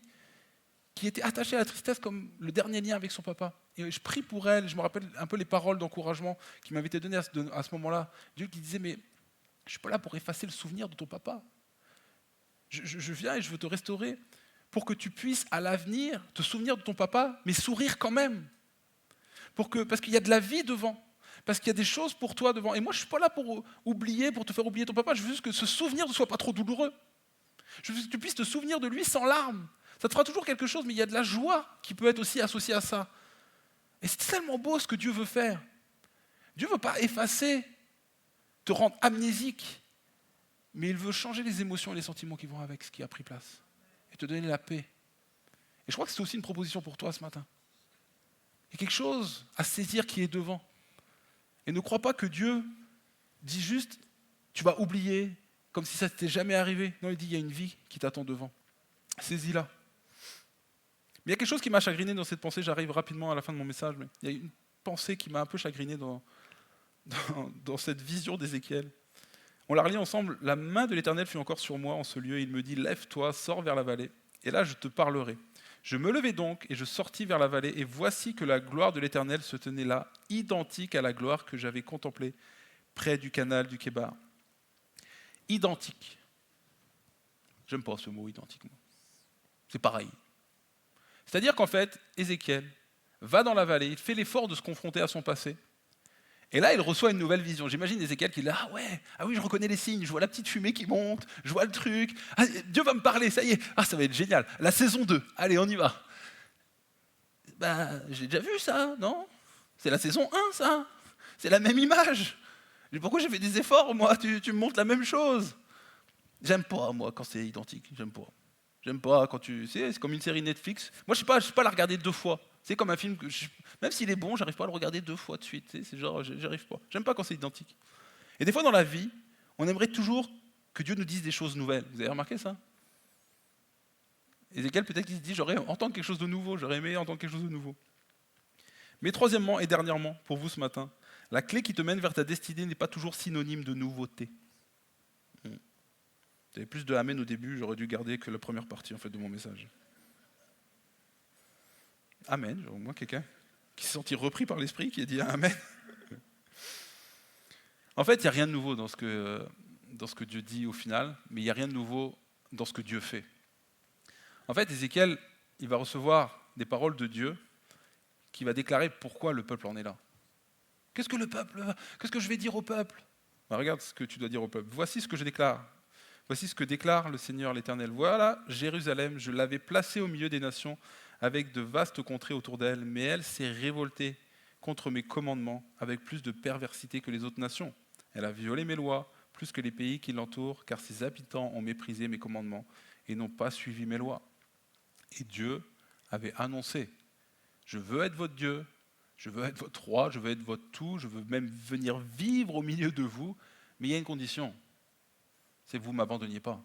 S1: qui était attachée à la tristesse comme le dernier lien avec son papa. Et je prie pour elle, je me rappelle un peu les paroles d'encouragement qui m'avaient été données à ce moment-là. Dieu qui disait, mais je ne suis pas là pour effacer le souvenir de ton papa. Je viens et je veux te restaurer pour que tu puisses à l'avenir te souvenir de ton papa, mais sourire quand même. Parce qu'il y a de la vie devant. Parce qu'il y a des choses pour toi devant. Et moi, je ne suis pas là pour oublier, pour te faire oublier ton papa. Je veux juste que ce souvenir ne soit pas trop douloureux. Je veux que tu puisses te souvenir de lui sans larmes. Ça te fera toujours quelque chose, mais il y a de la joie qui peut être aussi associée à ça. Et c'est tellement beau ce que Dieu veut faire. Dieu ne veut pas effacer, te rendre amnésique, mais il veut changer les émotions et les sentiments qui vont avec ce qui a pris place. Et te donner la paix. Et je crois que c'est aussi une proposition pour toi ce matin. Il y a quelque chose à saisir qui est devant. Et ne crois pas que Dieu dit juste, tu vas oublier, comme si ça ne t'était jamais arrivé. Non, il dit, il y a une vie qui t'attend devant. Saisis-la. Mais il y a quelque chose qui m'a chagriné dans cette pensée, j'arrive rapidement à la fin de mon message, mais il y a une pensée qui m'a un peu chagriné dans cette vision d'Ézéchiel. On la relit ensemble, la main de l'Éternel fut encore sur moi en ce lieu, il me dit, lève-toi, sors vers la vallée, et là je te parlerai. Je me levai donc et je sortis vers la vallée, et voici que la gloire de l'Éternel se tenait là, identique à la gloire que j'avais contemplée près du canal du Kébar. Identique. J'aime pas ce mot identique, moi. C'est pareil. C'est-à-dire qu'en fait, Ézéchiel va dans la vallée, il fait l'effort de se confronter à son passé, et là il reçoit une nouvelle vision. J'imagine Ézéchiel qui dit, ah oui, je reconnais les signes, je vois la petite fumée qui monte, je vois le truc, Dieu va me parler, ça y est, ça va être génial, la saison 2, allez on y va. J'ai déjà vu ça, non? C'est la saison 1 ça, c'est la même image. Pourquoi j'ai fait des efforts moi, tu me montres la même chose? J'aime pas moi quand c'est identique, j'aime pas quand c'est comme une série Netflix. Moi je sais pas la regarder 2 fois. C'est comme un film que même s'il est bon, j'arrive pas à le regarder 2 fois de suite. C'est genre, j'arrive pas. J'aime pas quand c'est identique. Et des fois dans la vie, on aimerait toujours que Dieu nous dise des choses nouvelles. Vous avez remarqué ça? Ézéchiel peut-être qu'il se dit, j'aurais entendre quelque chose de nouveau, j'aurais aimé entendre quelque chose de nouveau. Mais troisièmement et dernièrement, pour vous ce matin, la clé qui te mène vers ta destinée n'est pas toujours synonyme de nouveauté. Il y avait plus de amen au début, j'aurais dû garder que la première partie en fait de mon message. Amen, au moins quelqu'un qui s'est senti repris par l'esprit, qui a dit amen. En fait, il n'y a rien de nouveau dans ce que Dieu dit au final, mais il n'y a rien de nouveau dans ce que Dieu fait. En fait, Ézéchiel, il va recevoir des paroles de Dieu qui va déclarer pourquoi le peuple en est là. Qu'est-ce que je vais dire au peuple? Regarde ce que tu dois dire au peuple. Voici ce que je déclare. Voici ce que déclare le Seigneur l'Éternel. Voilà, Jérusalem, je l'avais placée au milieu des nations, avec de vastes contrées autour d'elle, mais elle s'est révoltée contre mes commandements, avec plus de perversité que les autres nations. Elle a violé mes lois, plus que les pays qui l'entourent, car ses habitants ont méprisé mes commandements et n'ont pas suivi mes lois. Et Dieu avait annoncé, je veux être votre Dieu, je veux être votre roi, je veux être votre tout, je veux même venir vivre au milieu de vous, mais il y a une condition, c'est que vous ne m'abandonniez pas,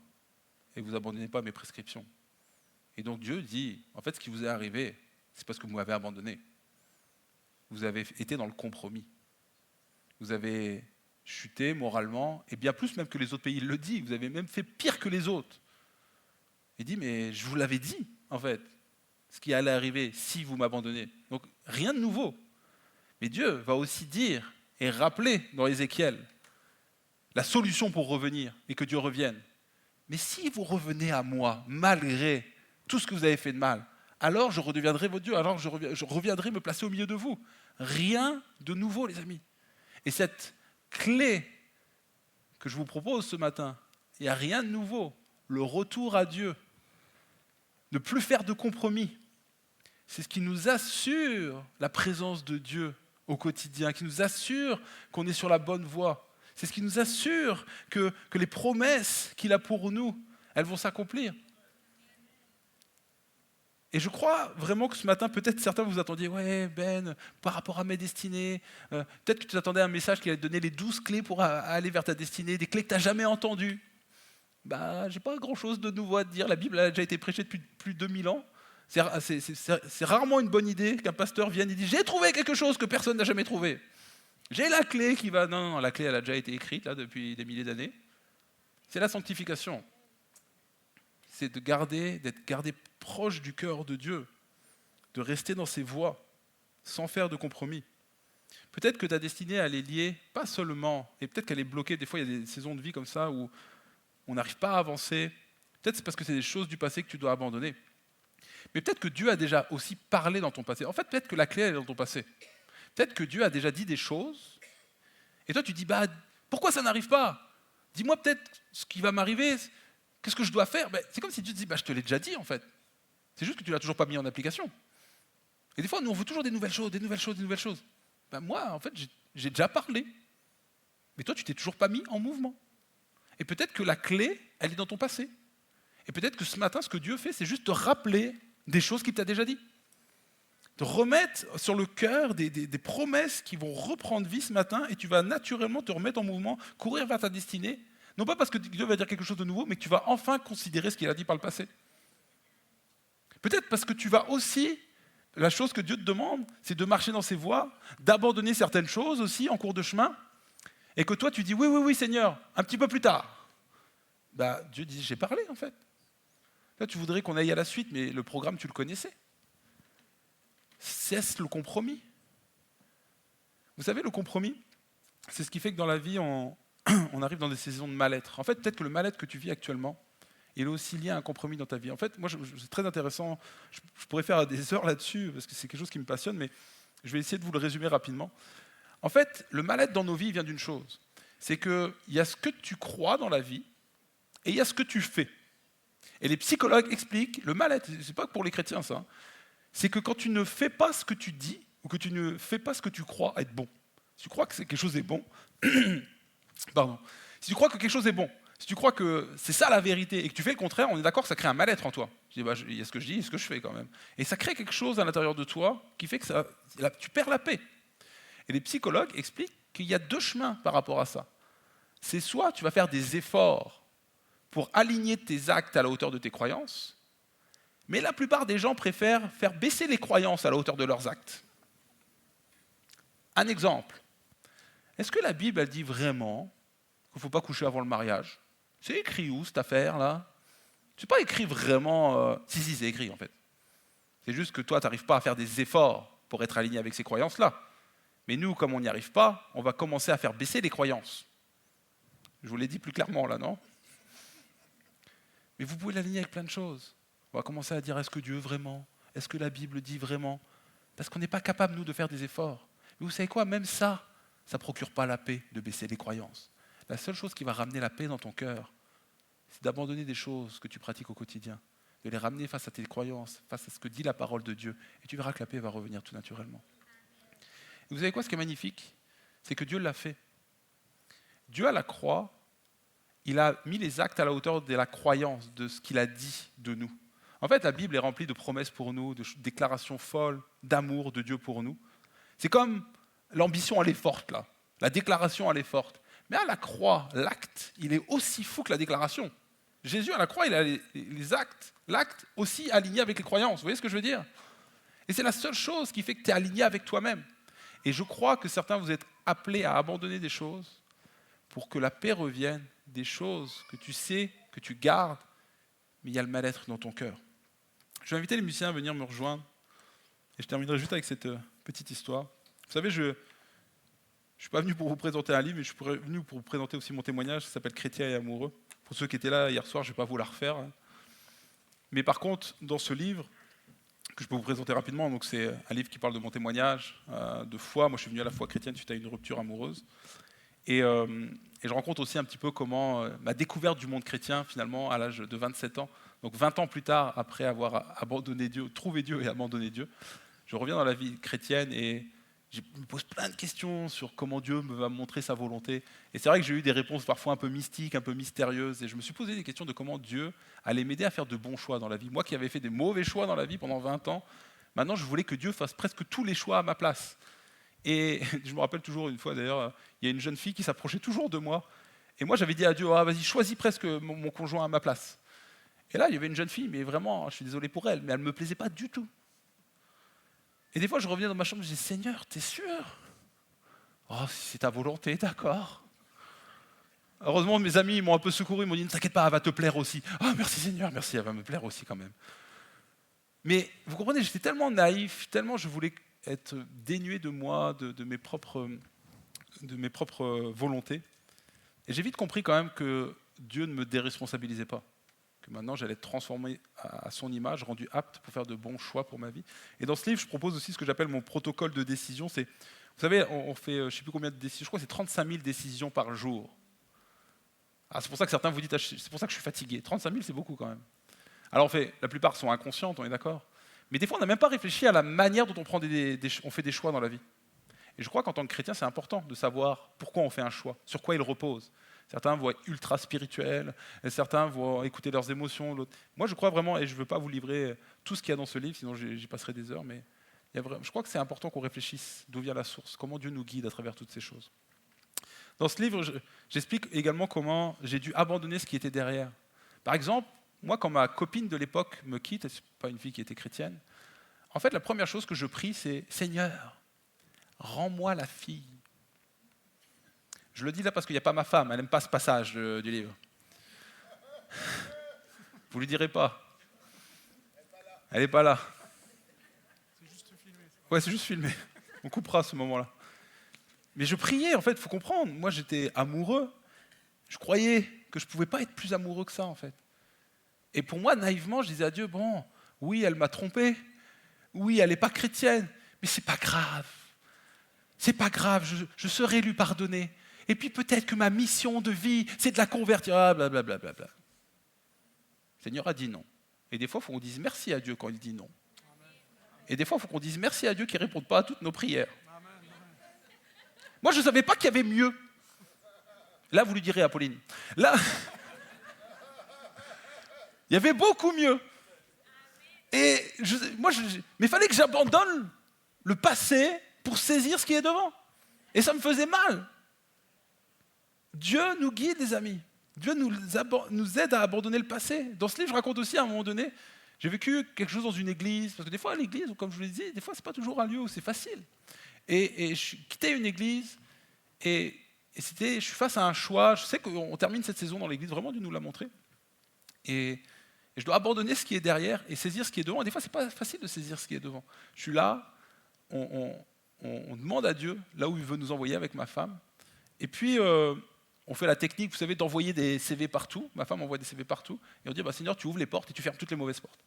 S1: et vous n'abandonnez pas mes prescriptions. Et donc Dieu dit, en fait ce qui vous est arrivé, c'est parce que vous m'avez abandonné. Vous avez été dans le compromis. Vous avez chuté moralement, et bien plus même que les autres pays. Il le dit, vous avez même fait pire que les autres. Il dit, mais je vous l'avais dit, en fait, ce qui allait arriver si vous m'abandonnez. Donc rien de nouveau. Mais Dieu va aussi dire et rappeler dans Ézéchiel la solution pour revenir et que Dieu revienne. Mais si vous revenez à moi, malgré tout ce que vous avez fait de mal, alors je redeviendrai votre Dieu, alors je reviendrai me placer au milieu de vous. Rien de nouveau, les amis. Et cette clé que je vous propose ce matin, il n'y a rien de nouveau. Le retour à Dieu, ne plus faire de compromis, c'est ce qui nous assure la présence de Dieu au quotidien, qui nous assure qu'on est sur la bonne voie. C'est ce qui nous assure que les promesses qu'il a pour nous, elles vont s'accomplir. Et je crois vraiment que ce matin, peut-être certains vous attendiez, ouais Ben, par rapport à mes destinées, peut-être que tu t'attendais à un message qui allait te donner les 12 clés pour aller vers ta destinée, des clés que tu n'as jamais entendues. J'ai pas grand-chose de nouveau à te dire, la Bible a déjà été prêchée depuis plus de 2000 ans. C'est rarement une bonne idée qu'un pasteur vienne et dise « J'ai trouvé quelque chose que personne n'a jamais trouvé. J'ai la clé qui va... » Non, la clé elle a déjà été écrite là, depuis des milliers d'années. C'est la sanctification. c'est d'être gardé proche du cœur de Dieu, de rester dans ses voies, sans faire de compromis. Peut-être que ta destinée, elle est liée, pas seulement, et peut-être qu'elle est bloquée, des fois il y a des saisons de vie comme ça où on n'arrive pas à avancer, peut-être c'est parce que c'est des choses du passé que tu dois abandonner. Mais peut-être que Dieu a déjà aussi parlé dans ton passé. En fait, peut-être que la clé, elle est dans ton passé. Peut-être que Dieu a déjà dit des choses, et toi tu dis, pourquoi ça n'arrive pas? Dis-moi peut-être ce qui va m'arriver, qu'est-ce que je dois faire? C'est comme si Dieu te dit, je te l'ai déjà dit en fait. C'est juste que tu ne l'as toujours pas mis en application. Et des fois, nous on veut toujours des nouvelles choses, des nouvelles choses, des nouvelles choses. Moi, en fait, j'ai déjà parlé. Mais toi, tu t'es toujours pas mis en mouvement. Et peut-être que la clé, elle est dans ton passé. Et peut-être que ce matin, ce que Dieu fait, c'est juste te rappeler des choses qu'il t'a déjà dit. Te remettre sur le cœur des promesses qui vont reprendre vie ce matin, et tu vas naturellement te remettre en mouvement, courir vers ta destinée. Non pas parce que Dieu va dire quelque chose de nouveau, mais que tu vas enfin considérer ce qu'il a dit par le passé. Peut-être parce que tu vas aussi, la chose que Dieu te demande, c'est de marcher dans ses voies, d'abandonner certaines choses aussi en cours de chemin, et que toi tu dis oui Seigneur, un petit peu plus tard. Dieu dit j'ai parlé en fait. Là tu voudrais qu'on aille à la suite, mais le programme tu le connaissais. Cesse le compromis. Vous savez, le compromis, c'est ce qui fait que dans la vie on arrive dans des saisons de mal-être. En fait, peut-être que le mal-être que tu vis actuellement, il est aussi lié à un compromis dans ta vie. En fait, moi, c'est très intéressant. Je pourrais faire des heures là-dessus, parce que c'est quelque chose qui me passionne, mais je vais essayer de vous le résumer rapidement. En fait, le mal-être dans nos vies vient d'une chose. C'est qu'il y a ce que tu crois dans la vie, et il y a ce que tu fais. Et les psychologues expliquent, le mal-être, c'est pas que pour les chrétiens ça, c'est que quand tu ne fais pas ce que tu dis, ou que tu ne fais pas ce que tu crois être bon, si tu crois que quelque chose est bon, pardon, si tu crois que quelque chose est bon, si tu crois que c'est ça la vérité et que tu fais le contraire, on est d'accord que ça crée un mal-être en toi. Il y a ce que je dis et ce que je fais quand même. Et ça crée quelque chose à l'intérieur de toi qui fait que tu perds la paix. Et les psychologues expliquent qu'il y a deux chemins par rapport à ça. C'est soit tu vas faire des efforts pour aligner tes actes à la hauteur de tes croyances, mais la plupart des gens préfèrent faire baisser les croyances à la hauteur de leurs actes. Un exemple. Est-ce que la Bible, elle dit vraiment qu'il ne faut pas coucher avant le mariage? C'est écrit où, cette affaire-là? C'est pas écrit vraiment... Si, c'est écrit, en fait. C'est juste que toi, tu n'arrives pas à faire des efforts pour être aligné avec ces croyances-là. Mais nous, comme on n'y arrive pas, on va commencer à faire baisser les croyances. Je vous l'ai dit plus clairement, là, non? Mais vous pouvez l'aligner avec plein de choses. On va commencer à dire, est-ce que Dieu vraiment? Est-ce que la Bible dit vraiment? Parce qu'on n'est pas capable, nous, de faire des efforts. Mais vous savez quoi? Même ça ne procure pas la paix de baisser les croyances. La seule chose qui va ramener la paix dans ton cœur, c'est d'abandonner des choses que tu pratiques au quotidien, de les ramener face à tes croyances, face à ce que dit la parole de Dieu, et tu verras que la paix va revenir tout naturellement. Et vous savez quoi, ce qui est magnifique? C'est que Dieu l'a fait. Dieu, à la croix, il a mis les actes à la hauteur de la croyance, de ce qu'il a dit de nous. En fait, la Bible est remplie de promesses pour nous, de déclarations folles, d'amour de Dieu pour nous. C'est comme l'ambition, elle est forte, là. La déclaration, elle est forte. Mais à la croix, l'acte, il est aussi fou que la déclaration. Jésus, à la croix, il a les actes, l'acte aussi aligné avec les croyances. Vous voyez ce que je veux dire? Et c'est la seule chose qui fait que tu es aligné avec toi-même. Et je crois que certains, vous êtes appelés à abandonner des choses pour que la paix revienne, des choses que tu sais, que tu gardes, mais il y a le mal-être dans ton cœur. Je vais inviter les musiciens à venir me rejoindre. Et je terminerai juste avec cette petite histoire. Vous savez, je ne suis pas venu pour vous présenter un livre, mais je suis venu pour vous présenter aussi mon témoignage. Ça s'appelle Chrétien et amoureux. Pour ceux qui étaient là hier soir, je ne vais pas vous la refaire. Mais par contre, dans ce livre, que je peux vous présenter rapidement, donc c'est un livre qui parle de mon témoignage, de foi. Moi, je suis venu à la foi chrétienne suite à une rupture amoureuse. Et je rencontre aussi un petit peu comment ma découverte du monde chrétien, finalement, à l'âge de 27 ans, donc 20 ans plus tard, après avoir abandonné Dieu, trouvé Dieu et abandonné Dieu, je reviens dans la vie chrétienne et je me pose plein de questions sur comment Dieu me va montrer sa volonté. Et c'est vrai que j'ai eu des réponses parfois un peu mystiques, un peu mystérieuses. Et je me suis posé des questions de comment Dieu allait m'aider à faire de bons choix dans la vie. Moi qui avais fait des mauvais choix dans la vie pendant 20 ans, maintenant je voulais que Dieu fasse presque tous les choix à ma place. Et je me rappelle toujours une fois d'ailleurs, il y a une jeune fille qui s'approchait toujours de moi. Et moi j'avais dit à Dieu, vas-y, choisis presque mon conjoint à ma place. Et là il y avait une jeune fille, mais vraiment, je suis désolé pour elle, mais elle ne me plaisait pas du tout. Et des fois, je revenais dans ma chambre et je dis, Seigneur, t'es sûr? Oh, si c'est ta volonté, d'accord. Heureusement, mes amis m'ont un peu secouru, ils m'ont dit « Ne t'inquiète pas, elle va te plaire aussi. » Ah, merci Seigneur, merci, elle va me plaire aussi quand même. Mais vous comprenez, j'étais tellement naïf, tellement je voulais être dénué de moi, de mes propres volontés. Et j'ai vite compris quand même que Dieu ne me déresponsabilisait pas. Que maintenant, j'allais être transformé à son image, rendu apte pour faire de bons choix pour ma vie. Et dans ce livre, je propose aussi ce que j'appelle mon protocole de décision. C'est, vous savez, on fait, je ne sais plus combien de décisions, je crois que c'est 35 000 décisions par jour. Ah, c'est pour ça que certains vous disent, c'est pour ça que je suis fatigué. 35 000, c'est beaucoup quand même. Alors, la plupart sont inconscientes, on est d'accord. Mais des fois, on n'a même pas réfléchi à la manière dont on fait des choix dans la vie. Et je crois qu'en tant que chrétien, c'est important de savoir pourquoi on fait un choix, sur quoi il repose. Certains vont être ultra spirituels, et certains vont écouter leurs émotions. Moi, je crois vraiment, et je ne veux pas vous livrer tout ce qu'il y a dans ce livre, sinon j'y passerai des heures, mais je crois que c'est important qu'on réfléchisse d'où vient la source, comment Dieu nous guide à travers toutes ces choses. Dans ce livre, j'explique également comment j'ai dû abandonner ce qui était derrière. Par exemple, moi, quand ma copine de l'époque me quitte, ce n'est pas une fille qui était chrétienne, en fait, la première chose que je prie, c'est « Seigneur, rends-moi la fille ». Je le dis là parce qu'il n'y a pas ma femme, elle n'aime pas ce passage du livre. Vous ne lui direz pas. Elle n'est pas là.
S2: C'est juste filmé.
S1: Ouais, c'est juste filmé. On coupera à ce moment-là. Mais je priais, en fait, il faut comprendre. Moi, j'étais amoureux. Je croyais que je ne pouvais pas être plus amoureux que ça, en fait. Et pour moi, naïvement, je disais à Dieu, bon, oui, elle m'a trompé. Oui, elle n'est pas chrétienne. Mais c'est pas grave. C'est pas grave, je saurai lui pardonner. Et puis peut-être que ma mission de vie, c'est de la convertir. Ah, blablabla. Le Seigneur a dit non. Et des fois, il faut qu'on dise merci à Dieu quand il dit non. Et des fois, il faut qu'on dise merci à Dieu qui ne répond pas à toutes nos prières. Moi, je ne savais pas qu'il y avait mieux. Là, vous lui direz, Apolline. Là, il y avait beaucoup mieux. Et mais il fallait que j'abandonne le passé pour saisir ce qui est devant. Et ça me faisait mal. Dieu nous guide, les amis. Dieu nous aide à abandonner le passé. Dans ce livre, je raconte aussi à un moment donné, j'ai vécu quelque chose dans une église, parce que des fois, l'église, comme je vous l'ai dit, des fois, ce n'est pas toujours un lieu où c'est facile. Et je quittais une église, et je suis face à un choix. Je sais qu'on termine cette saison dans l'église, vraiment Dieu nous l'a montré. Et je dois abandonner ce qui est derrière et saisir ce qui est devant. Et des fois, ce n'est pas facile de saisir ce qui est devant. Je suis là, on demande à Dieu, là où il veut nous envoyer avec ma femme. Et puis, on fait la technique, vous savez, d'envoyer des CV partout. Ma femme envoie des CV partout. Et on dit, bah, Seigneur, tu ouvres les portes et tu fermes toutes les mauvaises portes.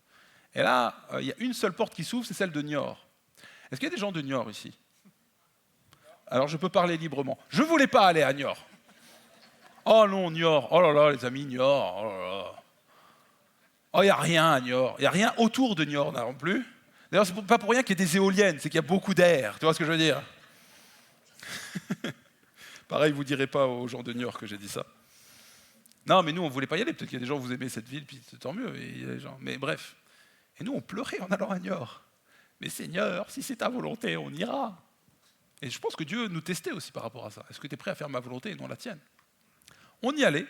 S1: Et là, il y a une seule porte qui s'ouvre, c'est celle de Niort. Est-ce qu'il y a des gens de Niort ici? Alors, je peux parler librement. Je ne voulais pas aller à Niort. Oh non, Niort. Oh là là, les amis, Niort. Oh là là. Oh, il n'y a rien à Niort. Il n'y a rien autour de Niort non plus. D'ailleurs, c'est pas pour rien qu'il y a des éoliennes, c'est qu'il y a beaucoup d'air. Tu vois ce que je veux dire? Pareil, vous ne direz pas aux gens de Niort que j'ai dit ça. Non, mais nous, on ne voulait pas y aller. Peut-être qu'il y a des gens, vous aimez cette ville, puis c'est tant mieux. Et il y a des gens. Mais bref. Et nous, on pleurait en allant à Niort. Mais Seigneur, si c'est ta volonté, on ira. Et je pense que Dieu nous testait aussi par rapport à ça. Est-ce que tu es prêt à faire ma volonté et non la tienne? On y allait,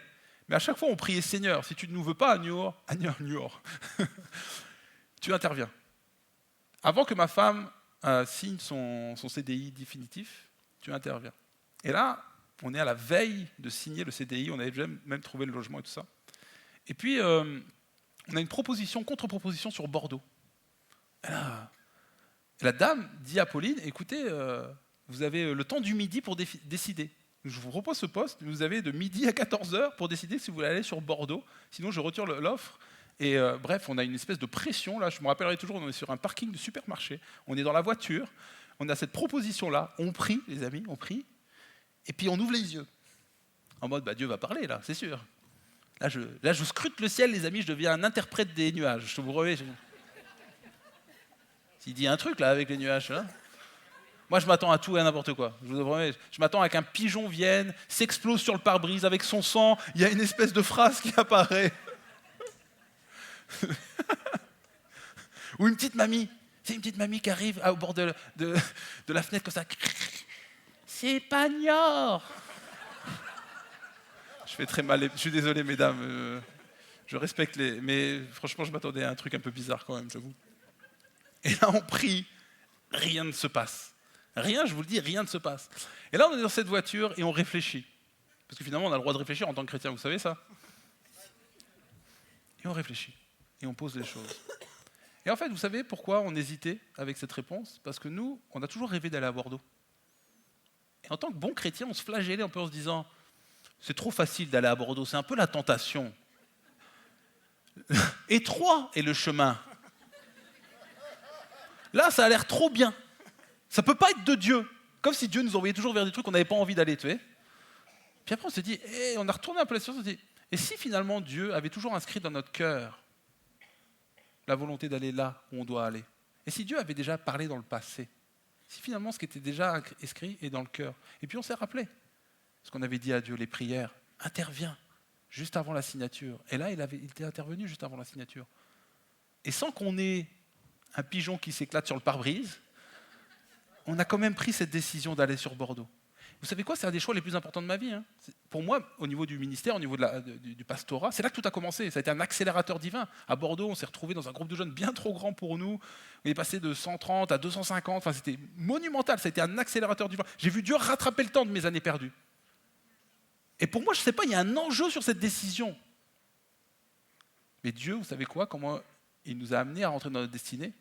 S1: mais à chaque fois, on priait Seigneur, si tu ne nous veux pas à Niort, tu interviens. Avant que ma femme signe son CDI définitif, tu interviens. Et là, on est à la veille de signer le CDI, on avait déjà même trouvé le logement et tout ça. Et puis, on a une contre-proposition sur Bordeaux. Et là, la dame dit à Pauline, écoutez, vous avez le temps du midi pour décider. Je vous propose ce poste, vous avez de midi à 14h pour décider si vous voulez aller sur Bordeaux, sinon je retire l'offre. Et bref, on a une espèce de pression, là, je me rappellerai toujours, on est sur un parking de supermarché, on est dans la voiture, on a cette proposition-là, on prie, les amis, on prie, et puis on ouvre les yeux. En mode, bah, Dieu va parler, là, c'est sûr. Là, je scrute le ciel, les amis, je deviens un interprète des nuages, je vous promets. S'il dit un truc, là, avec les nuages, là. Moi, je m'attends à tout et à n'importe quoi. Je vous promets. Je m'attends à qu'un pigeon vienne, s'explose sur le pare-brise avec son sang. Il y a une espèce de phrase qui apparaît. Ou une petite mamie. C'est une petite mamie qui arrive au bord de la fenêtre comme ça. C'est pas Niort. Je fais très mal. Je suis désolé, mesdames. Je respecte les... Mais franchement, je m'attendais à un truc un peu bizarre quand même, j'avoue. Et là, on prie. Rien ne se passe. Rien, je vous le dis, rien ne se passe. Et là, on est dans cette voiture et on réfléchit. Parce que finalement, on a le droit de réfléchir en tant que chrétien, vous savez ça? Et on réfléchit, et on pose les choses. Et en fait, vous savez pourquoi on hésitait avec cette réponse? Parce que nous, on a toujours rêvé d'aller à Bordeaux. Et en tant que bon chrétien, on se flagellait un peu en se disant, c'est trop facile d'aller à Bordeaux, c'est un peu la tentation. Étroit est le chemin. Là, ça a l'air trop bien. Ça ne peut pas être de Dieu. Comme si Dieu nous envoyait toujours vers des trucs qu'on n'avait pas envie d'aller, tu sais. Puis après, on s'est dit, on a retourné un peu la situation, on s'est dit, et si finalement Dieu avait toujours inscrit dans notre cœur la volonté d'aller là où on doit aller? Et si Dieu avait déjà parlé dans le passé? Si finalement ce qui était déjà inscrit est dans le cœur? Et puis on s'est rappelé ce qu'on avait dit à Dieu, les prières, intervient juste avant la signature. Et là, il était intervenu juste avant la signature. Et sans qu'on ait un pigeon qui s'éclate sur le pare-brise, on a quand même pris cette décision d'aller sur Bordeaux. Vous savez quoi? C'est un des choix les plus importants de ma vie. Hein. Pour moi, au niveau du ministère, au niveau du pastorat, c'est là que tout a commencé. Ça a été un accélérateur divin. À Bordeaux, on s'est retrouvés dans un groupe de jeunes bien trop grand pour nous. On est passé de 130 à 250. Enfin, c'était monumental. Ça a été un accélérateur divin. J'ai vu Dieu rattraper le temps de mes années perdues. Et pour moi, je ne sais pas, il y a un enjeu sur cette décision. Mais Dieu, vous savez quoi? Comment il nous a amenés à rentrer dans notre destinée?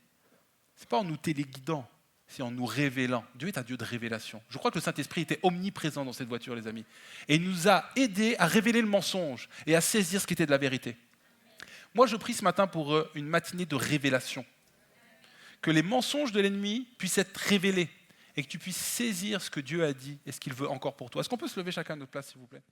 S1: Ce n'est pas en nous téléguidant, c'est en nous révélant. Dieu est un Dieu de révélation. Je crois que le Saint-Esprit était omniprésent dans cette voiture, les amis. Et il nous a aidés à révéler le mensonge et à saisir ce qui était de la vérité. Moi, je prie ce matin pour une matinée de révélation. Que les mensonges de l'ennemi puissent être révélés et que tu puisses saisir ce que Dieu a dit et ce qu'il veut encore pour toi. Est-ce qu'on peut se lever chacun à notre place, s'il vous plaît?